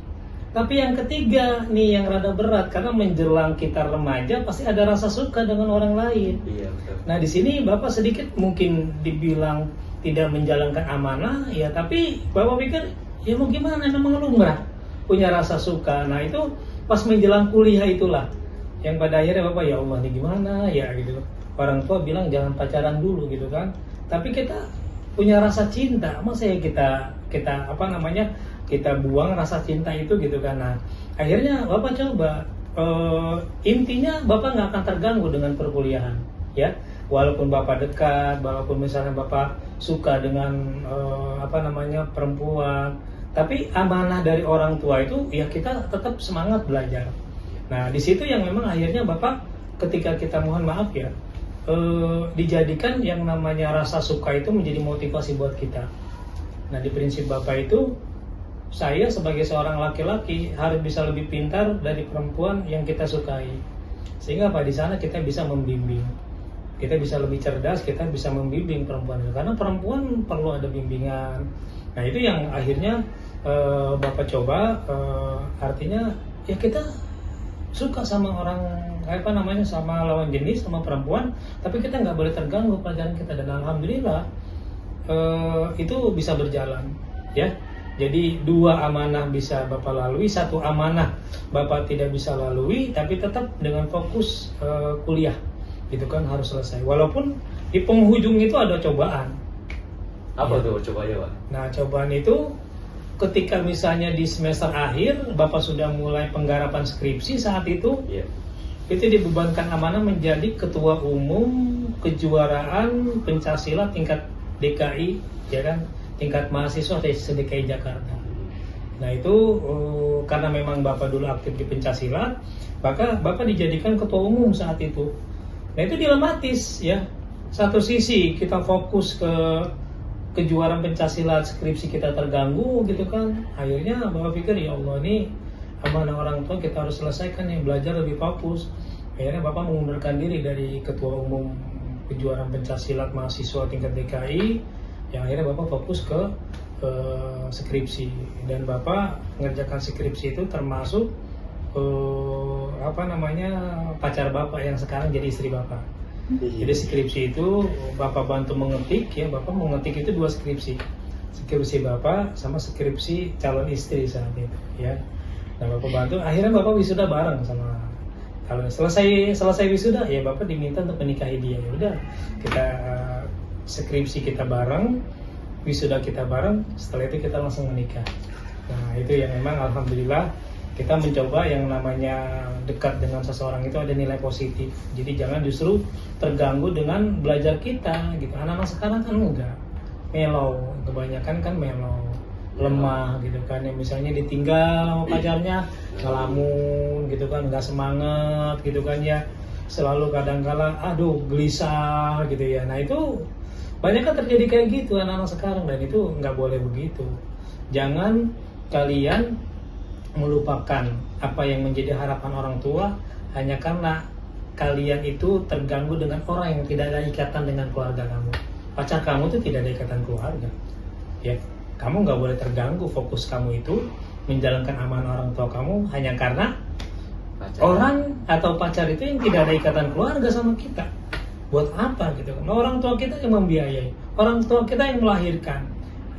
Tapi yang ketiga nih yang rada berat, karena menjelang kita remaja pasti ada rasa suka dengan orang lain.
Iya, betul.
Nah di sini Bapak sedikit mungkin dibilang tidak menjalankan amanah ya, tapi Bapak pikir ya mau gimana, memang lu nggak punya rasa suka. Nah itu pas menjelang kuliah itulah yang pada akhirnya Bapak, ya Allah ini gimana ya gitu. Orang tua bilang jangan pacaran dulu gitu kan, tapi kita punya rasa cinta, masa ya kita buang rasa cinta itu gitu kan. Nah akhirnya Bapak coba, intinya Bapak nggak akan terganggu dengan perkuliahan ya, walaupun Bapak dekat, walaupun misalnya Bapak suka dengan perempuan, tapi amanah dari orang tua itu ya kita tetap semangat belajar. Nah di situ yang memang akhirnya Bapak ketika kita mohon maaf ya, dijadikan yang namanya rasa suka itu menjadi motivasi buat kita. Nah di prinsip Bapak itu, saya sebagai seorang laki-laki harus bisa lebih pintar dari perempuan yang kita sukai. Sehingga apa, di sana kita bisa membimbing, kita bisa lebih cerdas, kita bisa membimbing perempuan itu. Karena perempuan perlu ada bimbingan. Nah itu yang akhirnya Bapak coba, artinya ya kita suka sama orang sama lawan jenis, sama perempuan, tapi kita nggak boleh terganggu pelajaran kita. Dan alhamdulillah itu bisa berjalan, ya. Jadi 2 amanah bisa Bapak lalui, 1 amanah Bapak tidak bisa lalui, tapi tetap dengan fokus kuliah, gitu kan, harus selesai. Walaupun di penghujung itu ada cobaan.
Apa
Ya.
tuh cobaannya, Pak?
Nah, cobaan itu ketika misalnya di semester akhir Bapak sudah mulai penggarapan skripsi saat itu,
Iya.
itu dibebankan amanah menjadi ketua umum kejuaraan pencaksilat tingkat DKI, ya kan, tingkat mahasiswa DKI Jakarta. Nah itu karena memang Bapak dulu aktif di pencaksilat, maka Bapak dijadikan ketua umum saat itu. Nah itu dilematis, ya. Satu sisi kita fokus ke kejuaraan pencaksilat, skripsi kita terganggu gitu kan. Akhirnya Bapak pikir, ya Allah, ini amanah orang tua kita harus selesaikan nih, belajar lebih fokus. Akhirnya Bapak mengundurkan diri dari ketua umum kejuaraan pencaksilat mahasiswa tingkat DKI. Yang akhirnya Bapak fokus ke skripsi, dan Bapak mengerjakan skripsi itu termasuk pacar Bapak yang sekarang jadi istri Bapak. Jadi skripsi itu Bapak bantu mengetik, ya. Bapak mengetik itu 2 skripsi Bapak sama skripsi calon istri saat itu, ya. Nah Bapak bantu, akhirnya Bapak wisuda bareng sama, kalau selesai wisuda ya Bapak diminta untuk menikahi dia. Ya udah, kita skripsi kita bareng, wisuda kita bareng, setelah itu kita langsung menikah. Nah itu yang memang alhamdulillah kita mencoba yang namanya dekat dengan seseorang itu ada nilai positif. Jadi jangan justru terganggu dengan belajar kita gitu. Anak-anak sekarang kan enggak, mellow, kebanyakan kan mellow, lemah gitu kan. Yang misalnya ditinggal sama pacarnya ngelamun gitu kan, nggak semangat gitu kan, ya. Selalu kadang-kala aduh gelisah gitu ya. Nah itu banyak kan terjadi kayak gitu anak-anak sekarang, dan itu nggak boleh begitu. Jangan kalian melupakan apa yang menjadi harapan orang tua hanya karena kalian itu terganggu dengan orang yang tidak ada ikatan dengan keluarga kamu. Pacar kamu itu tidak ada ikatan keluarga, ya. Kamu nggak boleh terganggu fokus kamu itu menjalankan amanah orang tua kamu hanya karena orang atau pacar itu yang tidak ada ikatan keluarga sama kita. Buat apa gitu kan? Orang tua kita yang membiayai, orang tua kita yang melahirkan,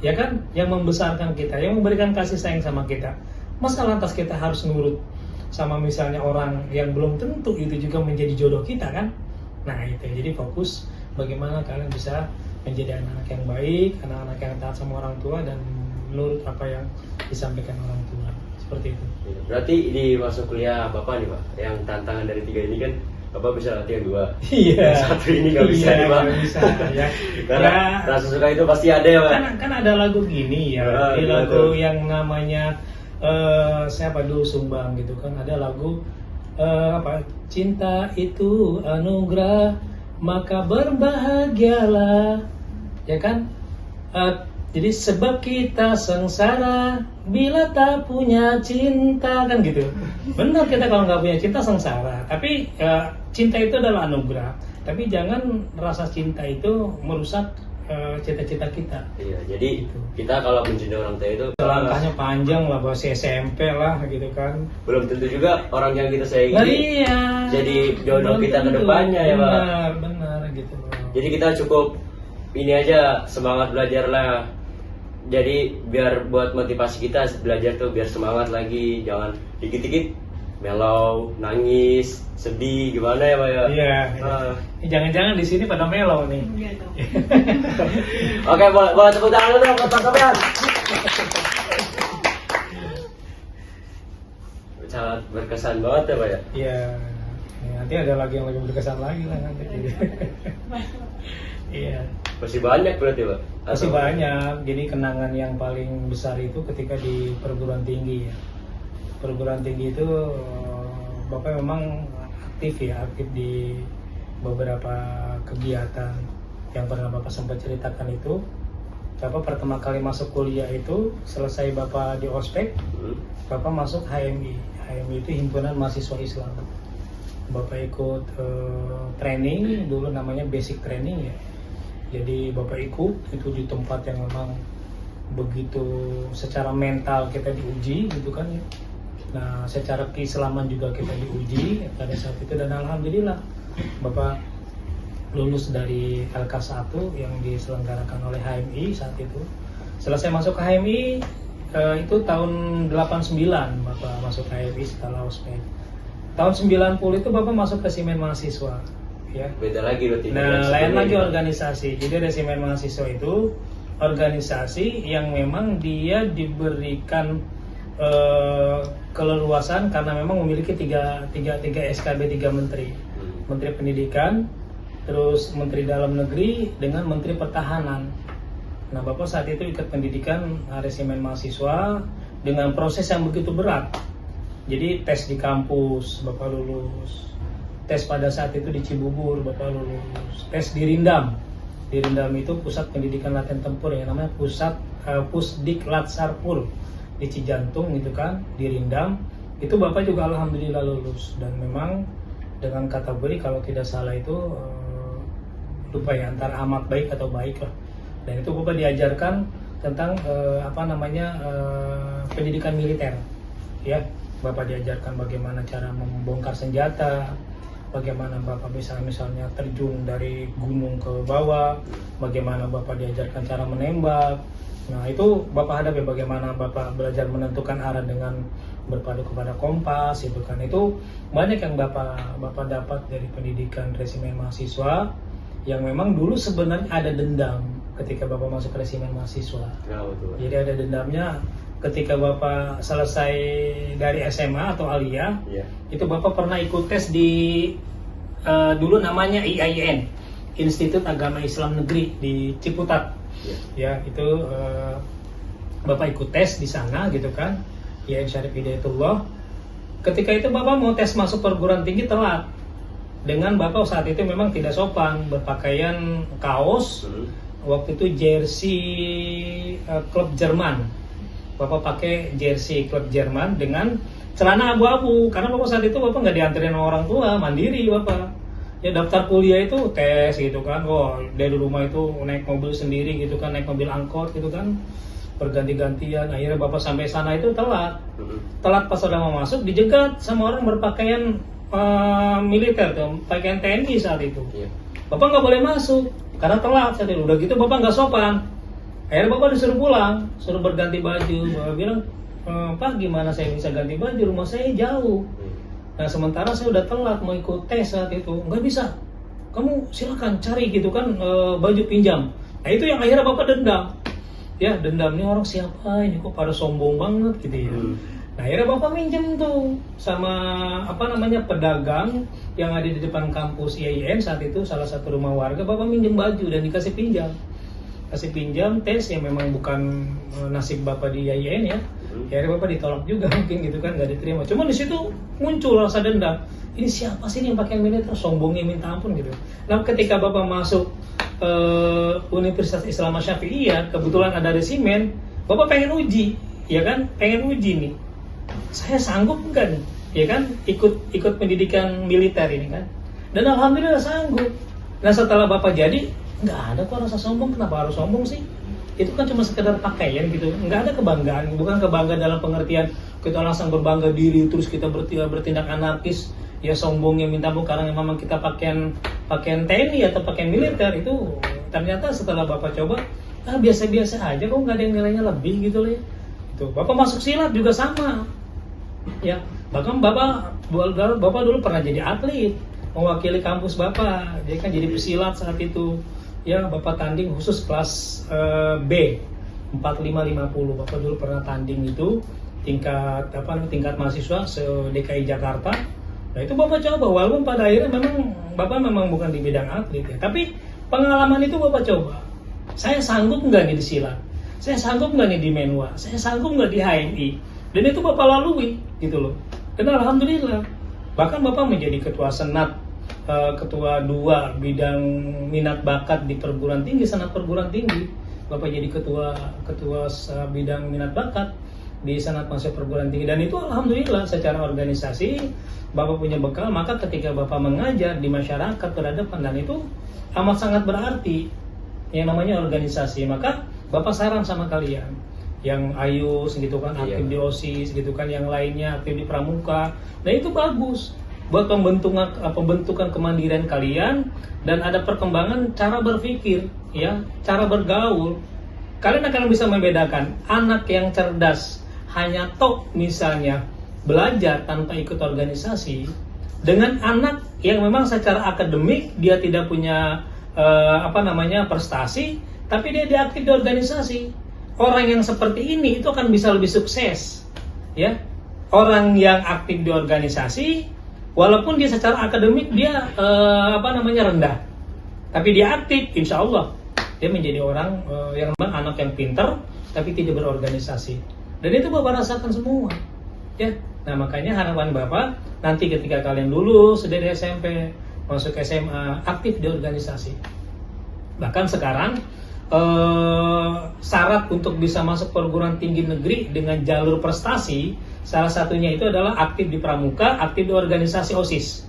ya kan, yang membesarkan kita, yang memberikan kasih sayang sama kita. Masa lantas kita harus nurut sama misalnya orang yang belum tentu itu juga menjadi jodoh kita kan? Nah itu, jadi fokus bagaimana kalian bisa menjadi anak-anak yang baik, anak-anak yang taat sama orang tua dan menurut apa yang disampaikan orang tua, seperti itu.
Berarti di masuk kuliah Bapak nih Pak, yang tantangan dari 3 ini kan Bapak bisa latihan 2.
Iya.
Yang 1 ini nggak bisa nih Pak.
Nggak bisa, ya.
Karena rasa suka itu pasti ada ya Pak.
Kan ada lagu gini ya, ini lagu yang namanya siapa dulu sumbang gitu kan, ada lagu cinta itu anugerah maka berbahagialah, ya kan. Jadi sebab kita sengsara bila tak punya cinta, kan gitu. Benar, kita kalau nggak punya cinta sengsara, tapi cinta itu adalah anugerah. Tapi jangan rasa cinta itu merusak cita-cita kita.
Iya, jadi
Gitu.
kita kalau mencintai orang tua itu
Langkahnya panjang lah, masih SMP lah gitu kan.
belum tentu juga orang yang kita sayangi
Nah, iya.
jadi jodoh
Belum
kita ke
tentu.
depannya ya Pak.
Benar gitu.
Jadi kita cukup ini aja, semangat belajar lah. Jadi biar buat motivasi kita belajar tuh biar semangat lagi, jangan dikit-dikit mellow, nangis, sedih, gimana ya Pak ya?
Iya.
Ah.
Jangan-jangan di sini pada mellow nih.
Enggak dong.
Oke, boleh tepuk tangan dulu dong buat Pak Sofian. Sangat berkesan banget ya Pak ya?
Iya. Nanti ada lagi yang lebih berkesan lagi lah nanti. Iya.
Masih banyak berarti Pak?
Masih
Atau-
banyak. Jadi kenangan yang paling besar itu ketika di perguruan tinggi ya. Perguruan tinggi itu Bapak memang aktif di beberapa kegiatan yang pernah Bapak sempat ceritakan itu. Bapak pertama kali masuk kuliah itu selesai Bapak di ospek, Bapak masuk HMI. HMI itu Himpunan Mahasiswa Islam. Bapak ikut training dulu namanya basic training ya. Jadi Bapak ikut itu di tempat yang memang begitu secara mental kita diuji gitu kan ya. Nah secara keislaman juga kita diuji pada saat itu, dan alhamdulillah Bapak lulus dari LK1 yang diselenggarakan oleh HMI saat itu. Selesai masuk ke HMI itu tahun 89 Bapak masuk ke HMI setelah ospek. Tahun 90 itu Bapak masuk resimen mahasiswa ya.
Beda lagi berarti.
Nah, lain lagi organisasi. Jadi resimen mahasiswa itu organisasi yang memang dia diberikan keleluasan karena memang memiliki tiga SKB 3 menteri. Menteri Pendidikan, terus Menteri Dalam Negeri dengan Menteri Pertahanan. Nah, Bapak saat itu ikut pendidikan resimen mahasiswa dengan proses yang begitu berat. Jadi tes di kampus Bapak lulus, tes pada saat itu di Cibubur Bapak lulus, tes di Rindam. Di Rindam itu pusat pendidikan latihan tempur yang namanya Pusdiklat Sarpul di Cijantung gitu kan, di Rindam. Itu Bapak juga alhamdulillah lulus, dan memang dengan kategori kalau tidak salah itu lupa ya, antara amat baik atau baik lah. Dan itu Bapak diajarkan tentang pendidikan militer ya. Bapak diajarkan bagaimana cara membongkar senjata, bagaimana Bapak bisa misalnya terjun dari gunung ke bawah, bagaimana Bapak diajarkan cara menembak. Nah itu Bapak hadapi bagaimana Bapak belajar menentukan arah dengan berpadu kepada kompas itu kan. Itu banyak yang Bapak dapat dari pendidikan resimen mahasiswa, yang memang dulu sebenarnya ada dendam ketika Bapak masuk ke resimen mahasiswa. Jadi ada dendamnya ketika Bapak selesai dari SMA atau Aliyah, itu Bapak pernah ikut tes di dulu namanya IAIN, Institut Agama Islam Negeri di Ciputat. Ya, itu Bapak ikut tes di sana gitu kan, IAIN Syarif Hidayatullah. Ketika itu Bapak mau tes masuk perguruan tinggi telat. Dengan Bapak saat itu memang tidak sopan, berpakaian kaos, waktu itu jersey klub Jerman. Bapak pakai jersey klub Jerman dengan celana abu-abu, karena Bapak saat itu Bapak nggak dianterin sama orang tua, mandiri Bapak. Ya daftar kuliah itu tes gitu kan, dari rumah itu naik mobil sendiri gitu kan, naik mobil angkot gitu kan, berganti-gantian. Akhirnya Bapak sampai sana itu telat pas sudah mau masuk dijegat sama orang berpakaian militer tuh, pakaian TNI saat itu. Bapak nggak boleh masuk karena telat saat itu. Udah gitu Bapak nggak sopan. Akhirnya Bapak disuruh pulang, suruh berganti baju. Bapak bilang, Pak gimana saya bisa ganti baju, rumah saya jauh. Nah sementara saya udah telat mau ikut tes saat itu. Nggak bisa, kamu silakan cari gitu kan baju pinjam. Nah itu yang akhirnya Bapak dendam. Ya dendam, nih orang siapa ini kok pada sombong banget gitu ya. Nah akhirnya Bapak minjem tuh sama pedagang yang ada di depan kampus IAIN saat itu, salah satu rumah warga. Bapak minjem baju dan dikasih pinjam. Kasih pinjam tes yang memang bukan nasib Bapak di IAIN ya. Akhirnya Bapak ditolak juga mungkin gitu kan, nggak diterima. Cuma di situ muncul rasa dendam. Ini siapa sih yang pakai militer, sombongnya minta ampun gitu. Nah ketika Bapak masuk Universitas Islam Syafi'iyah, kebetulan ada resimen, Bapak pengen uji, ya kan? Pengen uji nih. Saya sanggup enggak nih? Ya kan? Ikut pendidikan militer ini kan. Dan alhamdulillah sanggup. Nah setelah Bapak jadi, nggak ada kok rasa sombong. Kenapa harus sombong sih? Itu kan cuma sekedar pakaian gitu, nggak ada kebanggaan. Bukan kebanggaan dalam pengertian kita langsung berbangga diri terus kita bertindak anarkis ya, sombongnya minta ampun karena memang kita pakaian TNI atau pakaian militer. Itu ternyata setelah Bapak coba, biasa-biasa aja kok, nggak ada yang nilainya lebih gitu loh. Itu Bapak masuk silat juga sama ya, bahkan Bapak dulu pernah jadi atlet mewakili kampus Bapak, dia kan jadi pesilat saat itu. Ya Bapak tanding khusus kelas B 4550. Bapak dulu pernah tanding itu tingkat mahasiswa se-DKI Jakarta. Nah itu Bapak coba, walaupun pada akhirnya Bapak memang bukan di bidang atlet ya, tapi pengalaman itu Bapak coba. Saya sanggup nggak nih di silat? Saya sanggup nggak nih di Menwa? Saya sanggup nggak di HMI? Dan itu Bapak lalui gitu loh. Dan alhamdulillah, bahkan Bapak menjadi ketua senat, ketua 2 bidang minat bakat di perguruan tinggi, senat perguruan tinggi. Bapak jadi ketua bidang minat bakat. di Senat Mahasiswa Perguruan Tinggi, dan itu alhamdulillah secara organisasi Bapak punya bekal, maka ketika Bapak mengajar di masyarakat berhadapan, dan itu amat sangat berarti yang namanya organisasi. Maka Bapak saran sama kalian yang AYUS gitu kan, aktif di OSIS gitu kan, yang lainnya aktif di Pramuka, nah itu bagus buat pembentukan kemandirian kalian, dan ada perkembangan cara berpikir, ya, cara bergaul. Kalian akan bisa membedakan anak yang cerdas hanya tok misalnya belajar tanpa ikut organisasi, dengan anak yang memang secara akademik dia tidak punya prestasi, tapi dia aktif di organisasi. Orang yang seperti ini itu akan bisa lebih sukses, ya. Orang yang aktif di organisasi, walaupun dia secara akademik dia rendah, tapi dia aktif, insya Allah dia menjadi orang yang memang anak yang pintar, tapi tidak berorganisasi. Dan itu Bapak rasakan semua, ya. Nah, makanya harapan Bapak nanti ketika kalian lulus dari SMP, masuk SMA, aktif di organisasi. Bahkan sekarang syarat untuk bisa masuk perguruan tinggi negeri dengan jalur prestasi, salah satunya itu adalah aktif di Pramuka, aktif di organisasi OSIS.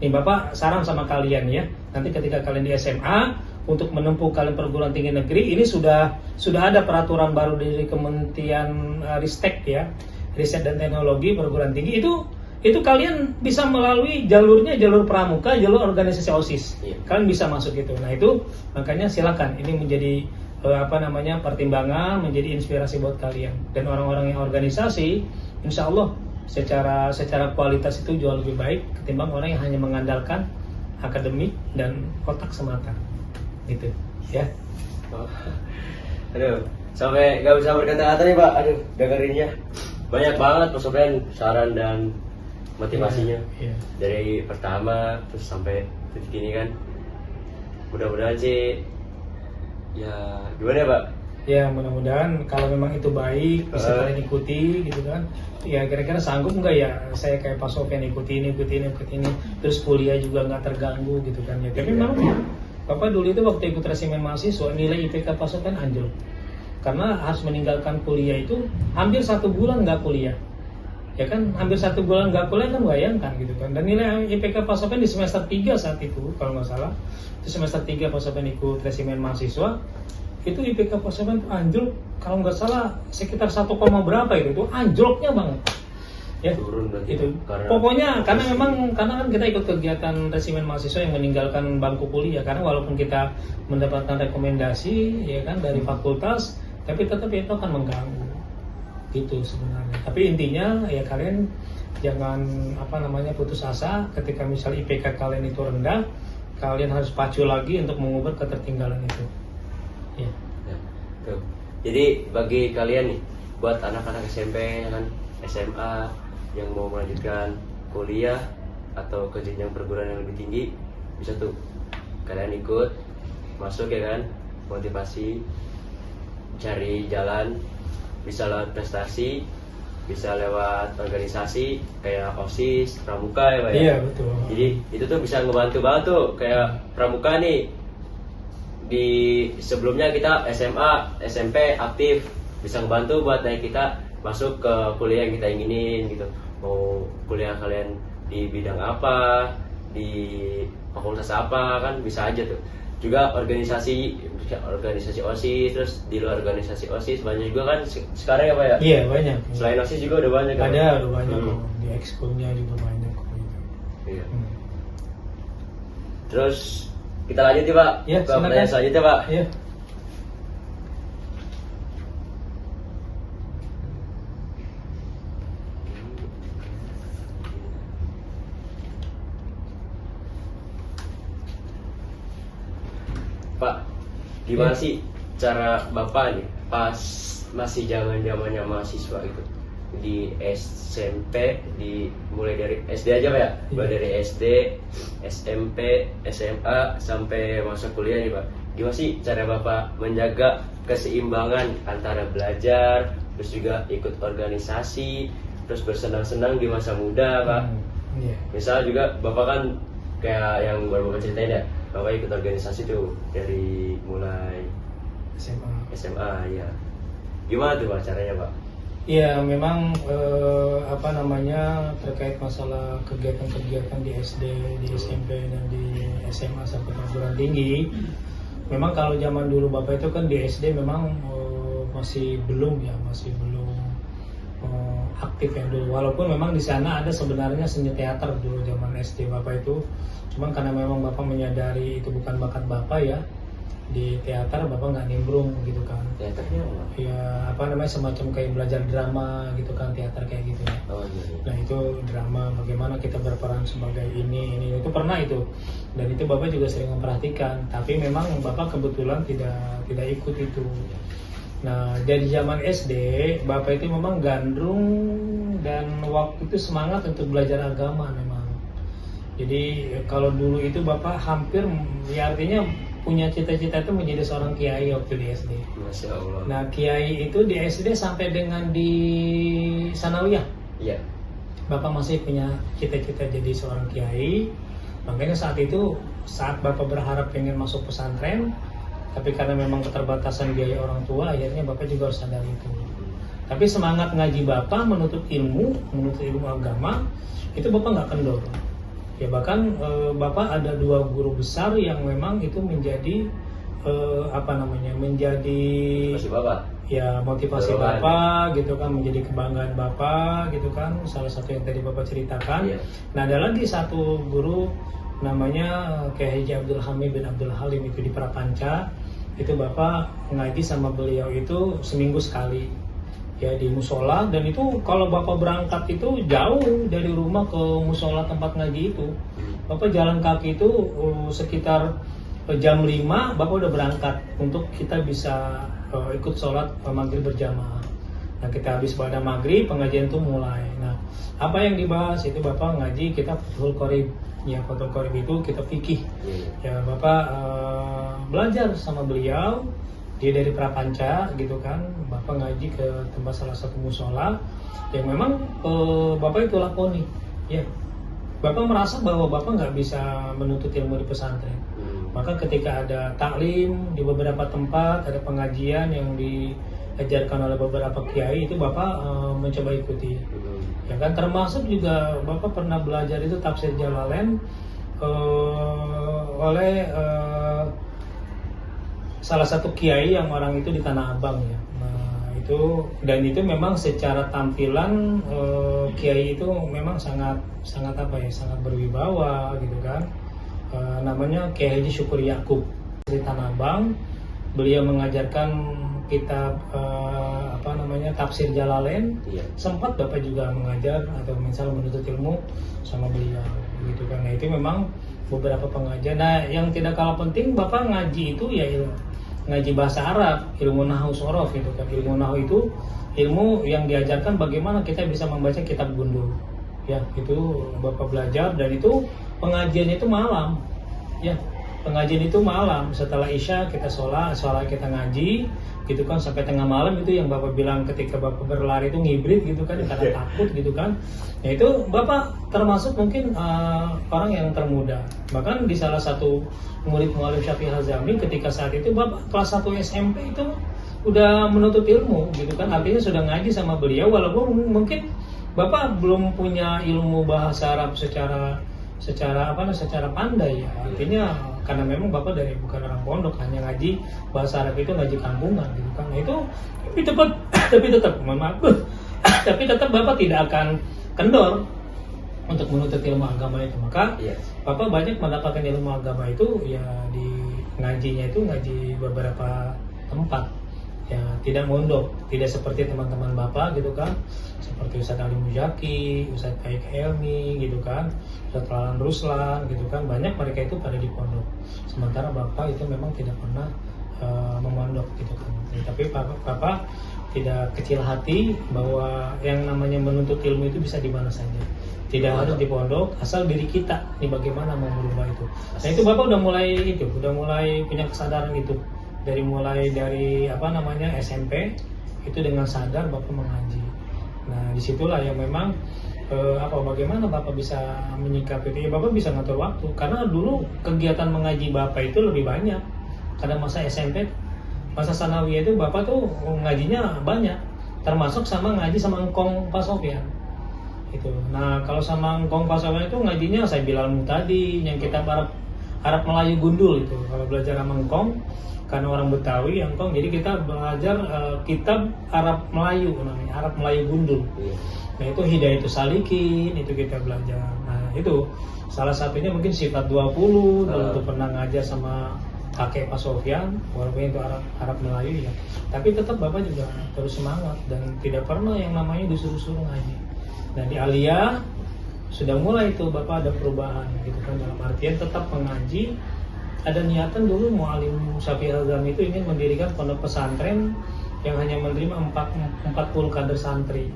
Nih Bapak saran sama kalian ya, nanti ketika kalian di SMA, untuk menempuh kalian perguruan tinggi negeri, ini sudah ada peraturan baru dari Kementerian Ristek ya, Riset dan Teknologi Perguruan Tinggi, itu kalian bisa melalui jalur Pramuka, jalur organisasi OSIS. Kalian bisa masuk gitu. Nah, itu makanya silakan, ini menjadi pertimbangan, menjadi inspirasi buat kalian. Dan orang-orang yang organisasi, insya Allah secara kualitas itu jauh lebih baik ketimbang orang yang hanya mengandalkan akademik dan otak semata. Gitu, ya.
Aduh, sampai nggak bisa berkata-kata nih Pak. Aduh, dengerinnya banyak banget Pak Sofyan saran dan motivasinya. Dari pertama terus sampai titik ini kan. Mudah-mudahan sih ya gimana ya Pak?
Ya, mudah-mudahan kalau memang itu baik bisa kalian ikuti gitu kan. Ya kira-kira sanggup nggak ya saya kayak Pak Sofyan ikuti ini, terus kuliah juga nggak terganggu gitu kan ya. Tapi memang Bapak dulu itu waktu ikut resimen mahasiswa, nilai IPK Pak Sofyan anjlok. Karena harus meninggalkan kuliah itu hampir 1 bulan nggak kuliah. Ya kan, hampir 1 bulan nggak kuliah kan, bayangkan gitu kan. Dan nilai IPK Pak Sofyan di semester 3 saat itu, kalau nggak salah, itu semester 3 Pak Sofyan ikut resimen mahasiswa, itu IPK Pak Sofyan anjlok, kalau nggak salah sekitar 1, berapa itu anjloknya banget. Ya,
turun
itu. Pokoknya karena kan kita ikut kegiatan resimen mahasiswa yang meninggalkan bangku kuliah, karena walaupun kita mendapatkan rekomendasi ya kan dari fakultas, tapi tetap itu akan mengganggu. Gitu sebenarnya. Tapi intinya ya kalian jangan putus asa ketika misal IPK kalian itu rendah, kalian harus pacu lagi untuk mengubah ketertinggalan itu. Ya.
Tuh. Jadi bagi kalian nih, buat anak-anak SMP kan, SMA yang mau melanjutkan kuliah atau ke jenjang perguruan yang lebih tinggi, bisa tuh kalian ikut masuk ya kan, motivasi, cari jalan, bisa lewat prestasi, bisa lewat organisasi kayak OSIS, Pramuka ya Pak ya?
Iya betul.
Jadi itu tuh bisa ngebantu banget tuh, kayak Pramuka nih, di sebelumnya kita SMA, SMP aktif, bisa ngebantu buat naik kita masuk ke kuliah yang kita inginin gitu. Mau kuliah kalian di bidang apa, di fakultas apa, kan bisa aja tuh. Juga organisasi OSIS, terus di luar organisasi OSIS banyak juga kan sekarang ya Pak ya?
Iya banyak.
Selain OSIS juga udah banyak kan?
Udah banyak. Di ekskulnya juga banyak.
Iya. Terus kita lanjut ya Pak,
ya,
ke pertanyaan selanjutnya Pak.
Ya.
Pak, gimana sih cara Bapak nih pas masih zamannya mahasiswa gitu, di SMP, mulai dari SD aja Pak ya? Mulai dari SD, SMP, SMA sampai masa kuliah nih Pak. Gimana sih cara Bapak menjaga keseimbangan antara belajar, terus juga ikut organisasi, terus bersenang-senang di masa muda Pak? Misal juga Bapak kan kayak yang baru Bapak ceritain ya, Bapak ikut organisasi tuh dari mulai SMA ya. Gimana tuh Pak caranya Pak?
Ya memang apa namanya terkait masalah kegiatan-kegiatan di SD, di SMP dan di SMA sampai perguruan tinggi. Memang kalau zaman dulu Bapak itu kan di SD memang masih belum aktif ya dulu. Walaupun memang di sana ada sebenarnya seni teater dulu zaman SD Bapak itu. Cuman karena memang Bapak menyadari itu bukan bakat Bapak ya. Di teater Bapak nggak nimbrung gitu kan.
Teaternya apa?
Ya apa namanya semacam kayak belajar drama gitu kan, teater kayak gitu ya.
Oh iya.
Nah itu drama bagaimana kita berperan sebagai ini itu pernah itu, dan itu Bapak juga sering memperhatikan, tapi memang Bapak kebetulan tidak ikut itu. Nah dari zaman SD Bapak itu memang gandrung dan waktu itu semangat untuk belajar agama memang. Jadi kalau dulu itu Bapak hampir ya artinya punya cita-cita itu menjadi seorang kiai waktu di SD.
Masya Allah.
Nah kiai itu di SD sampai dengan di Sanawiyah.
Iya.
Bapak masih punya cita-cita jadi seorang kiai. Makanya saat Bapak berharap pengen masuk pesantren, tapi karena memang keterbatasan biaya orang tua, akhirnya Bapak juga harus sadar itu. Tapi semangat ngaji Bapak menuntut ilmu agama, itu Bapak nggak kendor. Ya bahkan Bapak ada 2 guru besar yang memang itu menjadi menjadi
Masih Bapak.
ya motivasi Bapak gitu kan, menjadi kebanggaan Bapak gitu kan, salah satu yang tadi Bapak ceritakan.
Iya.
Nah ada lagi satu guru namanya Kiai Haji Abdul Hamid bin Abdul Halim itu di Prapanca, itu Bapak ngaji sama beliau itu seminggu sekali ya di musola, dan itu kalau Bapak berangkat itu jauh dari rumah ke musola tempat ngaji itu. Bapak jalan kaki itu sekitar jam 5 Bapak udah berangkat untuk kita bisa ikut sholat maghrib berjamaah. Nah kita habis pada maghrib pengajian itu mulai. Nah apa yang dibahas itu Bapak ngaji kita Fathul Qorib. Ya Fathul Qorib itu kita fikih. Ya Bapak belajar sama beliau. Dia dari Prapanca gitu kan, Bapak ngaji ke tempat salah satu musola yang memang Bapak itu lakoni. Ya, Bapak merasa bahwa Bapak nggak bisa menuntut ilmu di pesantren. Maka ketika ada taklim di beberapa tempat, ada pengajian yang diajarkan oleh beberapa kiai, itu Bapak mencoba ikuti. Ya kan, termasuk juga Bapak pernah belajar itu tafsir Jalalain oleh salah satu kiai yang orang itu di Tanah Abang ya. Nah itu, dan itu memang secara tampilan kiai itu memang sangat sangat berwibawa gitu kan. Namanya Kiai Haji Syukur Yakub di Tanah Abang. Beliau mengajarkan kitab tafsir Jalalain. Iya. Sempat Bapak juga mengajar atau misalnya menuntut ilmu sama beliau gitu kan. Nah itu memang beberapa pengajian. Nah yang tidak kalah penting Bapak ngaji itu ya ngaji bahasa Arab, ilmu nahwu sorof gitu kan. Ilmu nahwu itu ilmu yang diajarkan bagaimana kita bisa membaca kitab gundul. Ya, itu Bapak belajar, dan itu pengajian itu malam. Ya, pengajian itu malam. Setelah Isya kita sholat kita ngaji gitu kan sampai tengah malam. Itu yang Bapak bilang ketika Bapak berlari itu ngibrit gitu kan, karena takut gitu kan. Nah itu Bapak termasuk mungkin orang yang termuda. Bahkan di salah satu murid Mu'allim Syafi'i Hazami ketika saat itu Bapak kelas 1 SMP itu udah menuntut ilmu gitu kan. Artinya sudah ngaji sama beliau, walaupun mungkin Bapak belum punya ilmu bahasa Arab secara pandai ya. Artinya karena memang Bapak bukan orang pondok, hanya ngaji bahasa Arab itu ngaji kampungan gitu kan. Nah itu tapi tetap Bapak tidak akan kendor untuk menuntut ilmu agama itu. Maka Bapak banyak mendapatkan ilmu agama itu ya di ngajinya itu ngaji beberapa tempat. Ya tidak mondok, tidak seperti teman-teman Bapak gitu kan, seperti Ustadz Ali Mujaki, Ustadz Baik Helmi gitu kan, Ustadz Lalan Ruslan gitu kan, banyak mereka itu pada di pondok. Sementara Bapak itu memang tidak pernah memondok gitu kan. Tapi Bapak tidak kecil hati bahwa yang namanya menuntut ilmu itu bisa di mana saja. Tidak harus di pondok, asal diri kita nih bagaimana mau merubah itu. Nah itu Bapak udah mulai punya kesadaran itu. Mulai dari SMP itu dengan sadar Bapak mengaji. Nah disitulah yang memang bagaimana Bapak bisa menyikapi itu. Ya Bapak bisa ngatur waktu, karena dulu kegiatan mengaji Bapak itu lebih banyak. Karena masa SMP, masa sanawiyah itu Bapak tuh ngajinya banyak. termasuk sama ngaji sama engkong Pak Sofyan itu. Nah kalau sama engkong Pak Sofyan itu ngajinya saya bilang tadi yang kita Arab Melayu gundul itu. Kalau belajar sama engkong karena orang Betawi engkong, jadi kita belajar kitab Arab Melayu namanya, Arab Melayu gundul. Nah itu Hidayatus Salikin itu kita belajar. Nah itu salah satunya mungkin sifat 20 dulu tuh pernah ngajar sama kakek Pak Sofyan, walaupun itu Arab Melayu ya. Tapi tetap Bapak juga terus semangat dan tidak pernah yang namanya disuruh-suruh ngaji. Dan di Aliyah sudah mulai itu Bapak ada perubahan gitu kan, dalam artian tetap mengaji. Ada niatan dulu Mu'alim Syafi'i Al-Ghazali itu ingin mendirikan pondok pesantren yang hanya menerima 40 kader santri.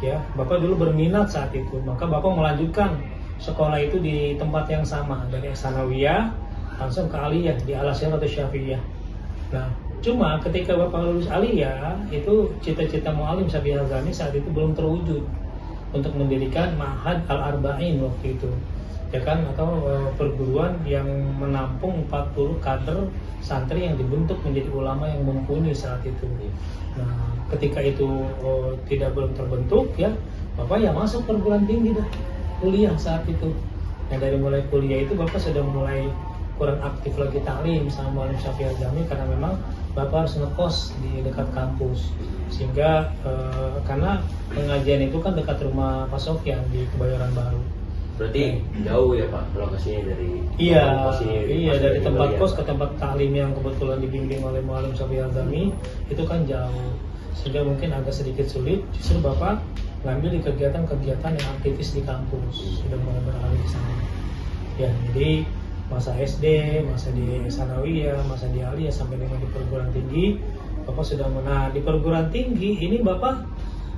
Ya, Bapak dulu berminat saat itu, maka Bapak melanjutkan sekolah itu di tempat yang sama dari Sanawiyah langsung ke Aliyah di Al-Azhar atau Syafi'iyah. Nah, cuma ketika Bapak lulus Aliyah itu cita-cita Mu'alim Syafi'i Al-Ghazali saat itu belum terwujud untuk mendirikan Ma'had Al-Arba'in waktu itu. Ya kan, atau perguruan yang menampung 40 kader santri yang dibentuk menjadi ulama yang mumpuni saat itu. Nah, ketika itu belum terbentuk ya, Bapak ya masuk perguruan tinggi dah, kuliah saat itu. Nah, dari mulai kuliah itu Bapak sudah mulai kurang aktif lagi taklim sama Mu'alim Syafi'i Al-Ghazali karena memang Bapak harus ngekos di dekat kampus. Sehingga karena pengajian itu kan dekat rumah Pak Sofyan di Kebayoran Baru.
Berarti jauh ya Pak lokasinya dari
dari tempat kos ke tempat taklim yang kebetulan dibimbing oleh Mu'alim Syafi'i Al-Ghazali itu kan jauh, sehingga mungkin agak sedikit sulit. Justru Bapak ngambil di kegiatan-kegiatan yang aktivis di kampus, sudah mulai beralih ke sana. Ya, jadi masa SD, masa di Sanawiyah, masa di Aliyah sampai dengan di perguruan tinggi, Bapak sudah di perguruan tinggi ini Bapak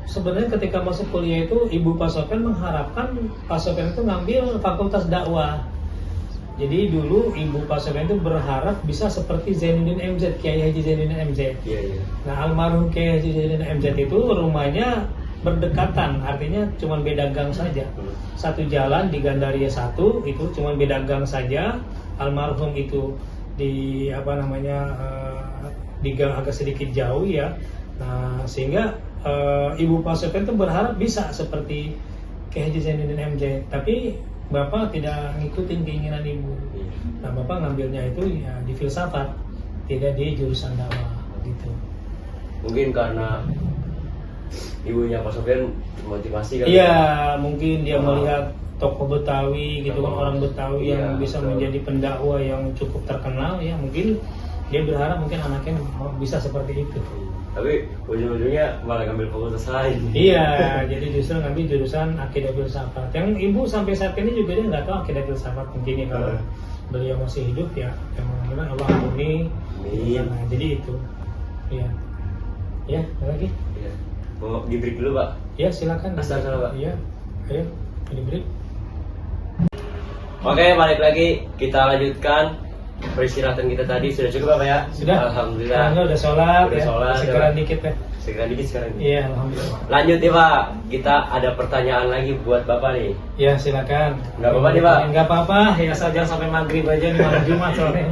sebenarnya ketika masuk kuliah itu Ibu Pak Sofyan mengharapkan Pak Sofyan itu ngambil fakultas dakwah. Jadi dulu Ibu Pak Sofyan itu berharap bisa seperti Zainuddin MZ, Kiai Haji Zainuddin MZ. Nah, almarhum Kiai Haji Zainuddin MZ itu rumahnya berdekatan, artinya cuma beda gang saja. Satu jalan di Gandaria 1 itu cuma beda gang saja. Almarhum itu di di gang agak sedikit jauh ya. Nah, sehingga Ibu Pak Sofyan itu berharap bisa seperti Kiai Haji Zainuddin MZ, tapi Bapak tidak ngikutin keinginan Ibu. Nah, Bapak ngambilnya itu ya di filsafat, tidak di jurusan dakwah gitu.
Mungkin karena ibunya Pak Sofyan motivasi kan?
Iya, mungkin dia melihat tokoh Betawi gitu kan, orang Betawi yang bisa menjadi pendakwah yang cukup terkenal ya, mungkin dia berharap mungkin anaknya bisa seperti itu.
Tapi ujung-ujungnya malah ngambil fakultas lain.
Iya, jadi justru ngambil jurusan akidah filsafat. Yang Ibu sampai saat ini juga dia nggak tahu akidah filsafat, mungkin ya kalau beliau masih hidup ya, yang mudah-mudahan Allah ampuni. Nah, jadi itu. Iya. Ya, ada lagi?
Iya. Mau di break dulu Pak?
Ya, silakan.
Asal Pak.
Iya, ayo di break.
Oke, balik lagi, kita lanjutkan peristirahatan kita tadi. Sudah cukup Bapak ya?
Sudah.
Alhamdulillah.
Udah sholat.
Udah sholat.
Sekarang dikit ya.
Sekarang dikit sekarang.
Iya, alhamdulillah.
Lanjut nih Pak, kita ada pertanyaan lagi buat Bapak nih.
Ya, silakan.
Nggak apa-apa nih Pak?
Nggak apa-apa, ya asal jangan sampai maghrib aja nih, malam Jumat soalnya.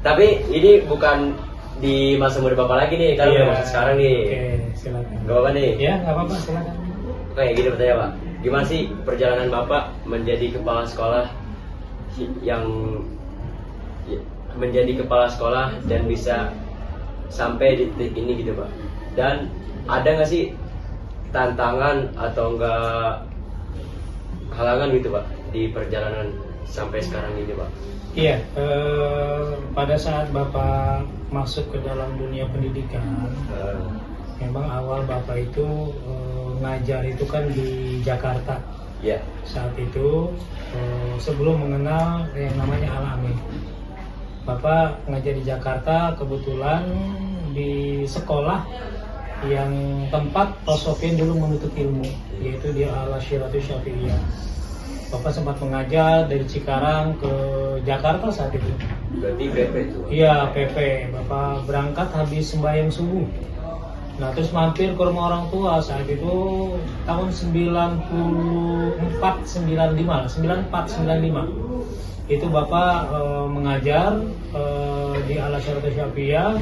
Tapi ini bukan di masa muda Bapak lagi nih, kan udah masuk sekarang nih.
Oke, silakan.
Nggak apa-apa nih?
Ya, nggak apa-apa, silakan.
Oke, gini pertanyaan Pak. Gimana sih perjalanan Bapak menjadi kepala sekolah menjadi kepala sekolah dan bisa sampai di titik ini gitu Pak? Dan ada nggak sih tantangan atau enggak halangan gitu Pak di perjalanan sampai sekarang ini Pak?
Iya, pada saat Bapak masuk ke dalam dunia pendidikan, memang awal Bapak itu ngajar itu kan di Jakarta.
Iya.
Saat itu sebelum mengenal yang namanya Al-Amin, Bapak ngajar di Jakarta, kebetulan di sekolah yang tempat Pak Sofyan dulu menuntut ilmu, yaitu di Al-Azhar atau Syafi'iyah. Bapak sempat mengajar dari Cikarang ke Jakarta saat itu.
Berarti PP itu?
Iya, PP. Bapak berangkat habis sembahyang subuh. Nah, terus mampir ke rumah orang tua saat itu tahun 94-95. Itu Bapak mengajar di Al-Azhar atau Syafi'iyah.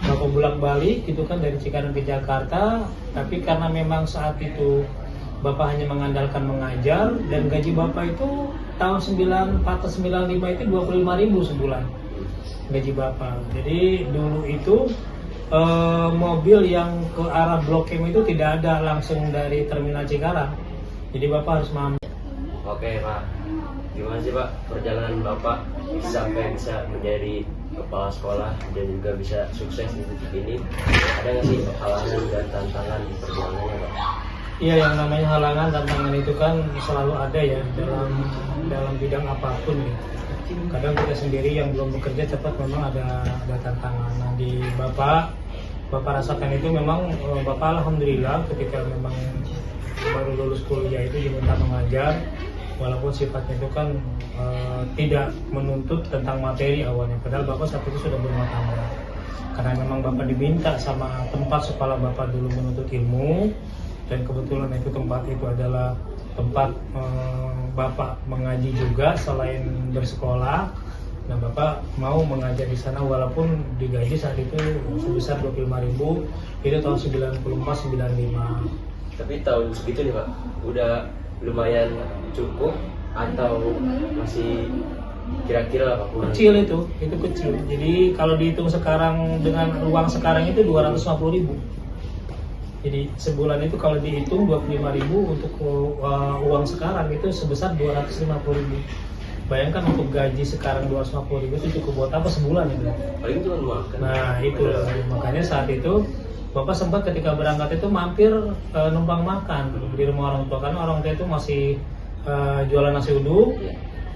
Bapak bolak-balik gitu kan dari Cikarang ke Jakarta, tapi karena memang saat itu Bapak hanya mengandalkan mengajar dan gaji Bapak itu tahun 94-95 itu 25.000 sebulan gaji Bapak. Jadi dulu itu mobil yang ke arah Blok M itu tidak ada langsung dari terminal Cikarang. Jadi Bapak harus mampir.
Oke Pak, gimana sih Pak perjalanan Bapak sampai bisa menjadi kepala sekolah dan juga bisa sukses di titik ini? Ada nggak sih halangan dan tantangan di perjalanannya Pak?
Iya, yang namanya halangan tantangan itu kan selalu ada ya dalam bidang apapun ya. Kadang kita sendiri yang belum bekerja cepat memang ada tantangan. Nah di Bapak rasakan itu memang Bapak alhamdulillah ketika memang baru lulus kuliah itu diminta mengajar, walaupun sifatnya itu kan tidak menuntut tentang materi awalnya, padahal Bapak saat itu sudah berumah tangga. Karena memang Bapak diminta sama tempat sekolah Bapak dulu menuntut ilmu, dan kebetulan itu tempat itu adalah tempat Bapak mengaji juga selain bersekolah. Nah Bapak mau mengajar di sana walaupun digaji saat itu sebesar 25.000, itu tahun 94-95.
Tapi tahun segitu nih Pak, udah lumayan cukup atau masih kira-kira Pak?
Kecil itu kecil. Jadi kalau dihitung sekarang dengan uang sekarang itu 250.000. Jadi sebulan itu kalau dihitung 25.000 untuk uang sekarang itu sebesar 250.000. Bayangkan untuk gaji sekarang 250.000 itu cukup buat apa sebulan itu?
Paling cuma makan.
Nah itu makanya saat itu Bapak sempat ketika berangkat itu mampir numpang makan di rumah orang tua, karena orang tua itu masih jualan nasi uduk.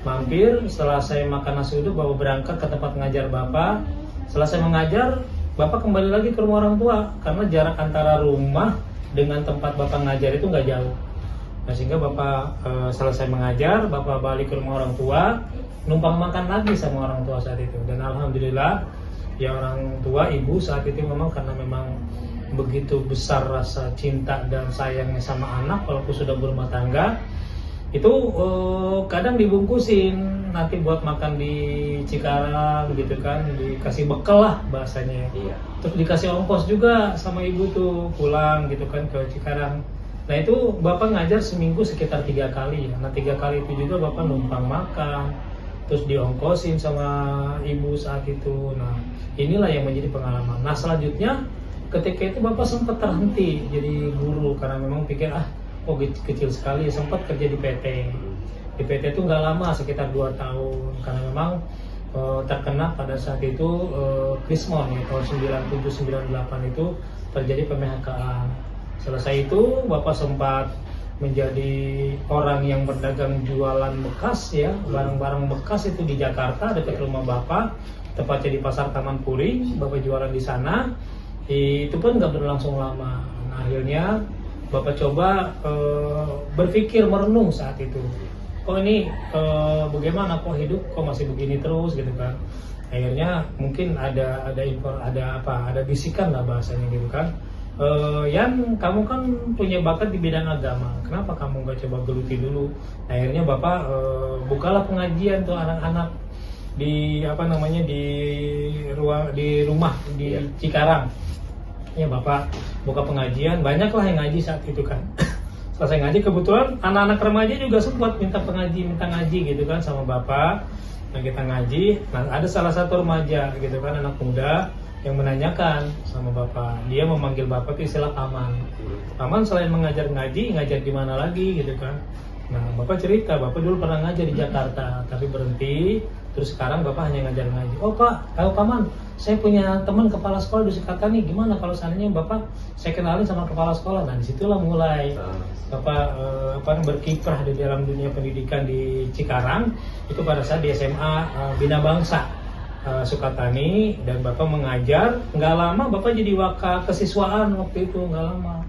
Mampir, setelah saya makan nasi uduk, Bapak berangkat ke tempat mengajar Bapak. Selesai mengajar, Bapak kembali lagi ke rumah orang tua, karena jarak antara rumah dengan tempat Bapak ngajar itu nggak jauh. Nah, sehingga Bapak selesai mengajar, Bapak balik ke rumah orang tua, numpang makan lagi sama orang tua saat itu. Dan alhamdulillah, ya orang tua, ibu saat itu memang karena memang begitu besar rasa cinta dan sayangnya sama anak, walaupun sudah berumah tangga, itu kadang dibungkusin nanti buat makan di Cikarang gitu kan, dikasih bekal lah bahasanya.
Iya.
Terus dikasih ongkos juga sama ibu tuh pulang gitu kan ke Cikarang. Nah itu Bapak ngajar seminggu sekitar 3 kali. Nah 3 kali itu juga Bapak numpang makan, terus diongkosin sama ibu saat itu. Nah inilah yang menjadi pengalaman. Nah selanjutnya ketika itu Bapak sempat terhenti jadi guru karena memang pikir kecil sekali, sempat kerja di PT. Di PT itu nggak lama, sekitar 2 tahun, karena memang terkena pada saat itu Krismon ya, tahun 97-98 itu terjadi PMHK-an. Selesai itu Bapak sempat menjadi orang yang berdagang jualan bekas ya, barang-barang bekas itu di Jakarta dekat rumah Bapak, tepatnya di Pasar Taman Puring. Bapak jualan di sana. Itu pun nggak berlangsung lama. Nah, akhirnya Bapak coba berpikir, merenung saat itu. Kok ini bagaimana kok hidup kok masih begini terus gitu kan. Akhirnya mungkin ada bisikan lah bahasanya gitu kan. Yan, kamu kan punya bakat di bidang agama. Kenapa kamu nggak coba geluti dulu? Akhirnya Bapak bukalah pengajian tuh anak-anak di rumah di Cikarang. Ya Bapak buka pengajian, banyaklah yang ngaji saat itu kan. Selesai ngaji, kebetulan anak-anak remaja juga sempat minta ngaji gitu kan sama Bapak. Nah kita ngaji, nah ada salah satu remaja gitu kan, anak muda yang menanyakan sama Bapak. Dia memanggil Bapak itu istilah paman. Paman selain mengajar ngaji, ngajar di mana lagi gitu kan. Nah Bapak cerita, Bapak dulu pernah ngajar di Jakarta, tapi berhenti. Terus sekarang Bapak hanya ngajar ngaji. Oh Pak, kalau Paman, saya punya teman kepala sekolah di Jakarta nih. Gimana kalau seandainya Bapak saya kenalin sama kepala sekolah? Nah disitulah mulai Bapak berkiprah di dalam dunia pendidikan di Cikarang. Itu pada saat di SMA Bina Bangsa Sukatani, dan Bapak mengajar. Nggak lama Bapak jadi waka kesiswaan waktu itu, nggak lama.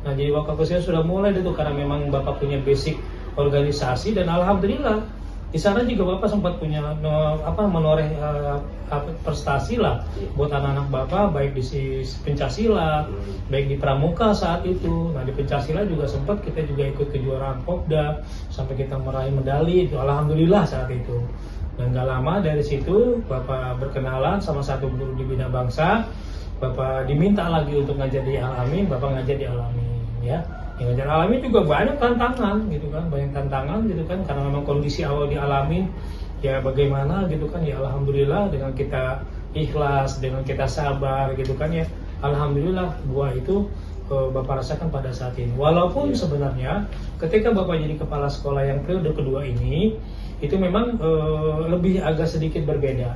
Nah jadi waka kesiswaan sudah mulai itu karena memang Bapak punya basic organisasi, dan alhamdulillah di sana juga Bapak sempat punya menoreh prestasi lah buat anak-anak Bapak, baik di pencaksilat, baik di pramuka saat itu. Nah di pencaksilat juga sempat kita juga ikut kejuaraan Popda sampai kita meraih medali itu, alhamdulillah saat itu. Dan gak lama dari situ Bapak berkenalan sama satu guru di Bina Bangsa. Bapak diminta lagi untuk ngajar di Al-Amin, Bapak ngajar di Al-Amin ya. Yang ngajar Al-Amin juga banyak tantangan gitu kan, banyak tantangan gitu kan, karena memang kondisi awal di Al-Amin ya bagaimana gitu kan ya, alhamdulillah dengan kita ikhlas, dengan kita sabar gitu kan ya, alhamdulillah buah itu Bapak rasakan pada saat ini. Walaupun sebenarnya ketika Bapak jadi kepala sekolah yang periode kedua ini, itu memang lebih agak sedikit berbeda.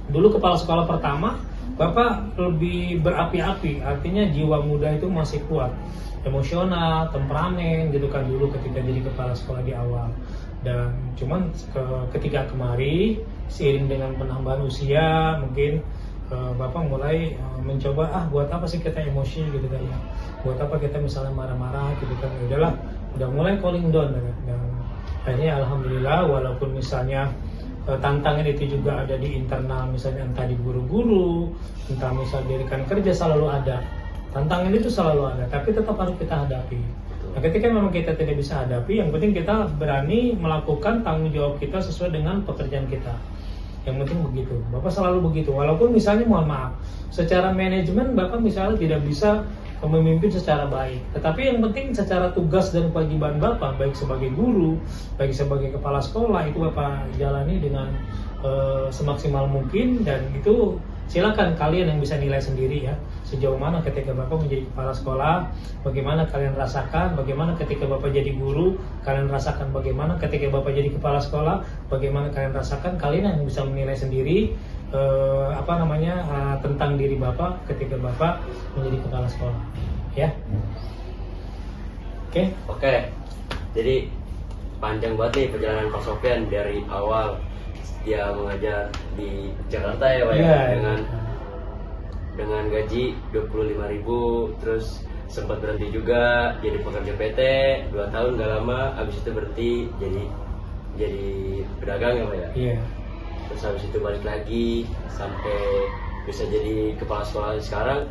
Dulu kepala sekolah pertama Bapak lebih berapi-api, artinya jiwa muda itu masih kuat, emosional, temperamen gitu kan dulu ketika jadi kepala sekolah di awal. Dan cuman ketika kemari seiring dengan penambahan usia mungkin Bapak mulai mencoba buat apa sih kita emosi gitu kan ya, buat apa kita misalnya marah-marah gitu kan, udahlah udah mulai calling down dan akhirnya alhamdulillah walaupun misalnya tantangan itu juga ada di internal, misalnya entah di guru-guru, entah misal di rekan kerja, selalu ada tantangan itu, selalu ada, tapi tetap harus kita hadapi. Nah, ketika memang kita tidak bisa hadapi, yang penting kita berani melakukan tanggung jawab kita sesuai dengan pekerjaan kita. Yang penting begitu, Bapak selalu begitu. Walaupun misalnya mohon maaf, secara manajemen Bapak misalnya tidak bisa memimpin secara baik, tetapi yang penting secara tugas dan kewajiban Bapak, baik sebagai guru, baik sebagai kepala sekolah, itu Bapak jalani dengan semaksimal mungkin. Dan itu silakan kalian yang bisa nilai sendiri ya, sejauh mana ketika Bapak menjadi kepala sekolah, bagaimana kalian rasakan, bagaimana ketika Bapak jadi guru, kalian rasakan bagaimana ketika Bapak jadi kepala sekolah, bagaimana kalian rasakan, kalian yang bisa menilai sendiri tentang diri Bapak ketika Bapak menjadi kepala sekolah ya. Oke.
Jadi panjang banget nih perjalanan Pak Sofyan dari awal dia mengajar di Jakarta ya Pak ya, dengan gaji 25.000, terus sempat berhenti juga jadi pekerja PT 2 tahun gak lama, habis itu berhenti jadi pedagang ya Pak ya.
Iya.
Terus habis itu balik lagi sampai bisa jadi kepala sekolah sekarang.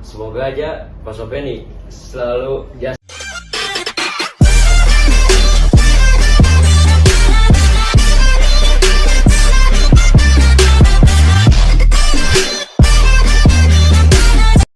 Semoga aja Pak Sofyan nih selalu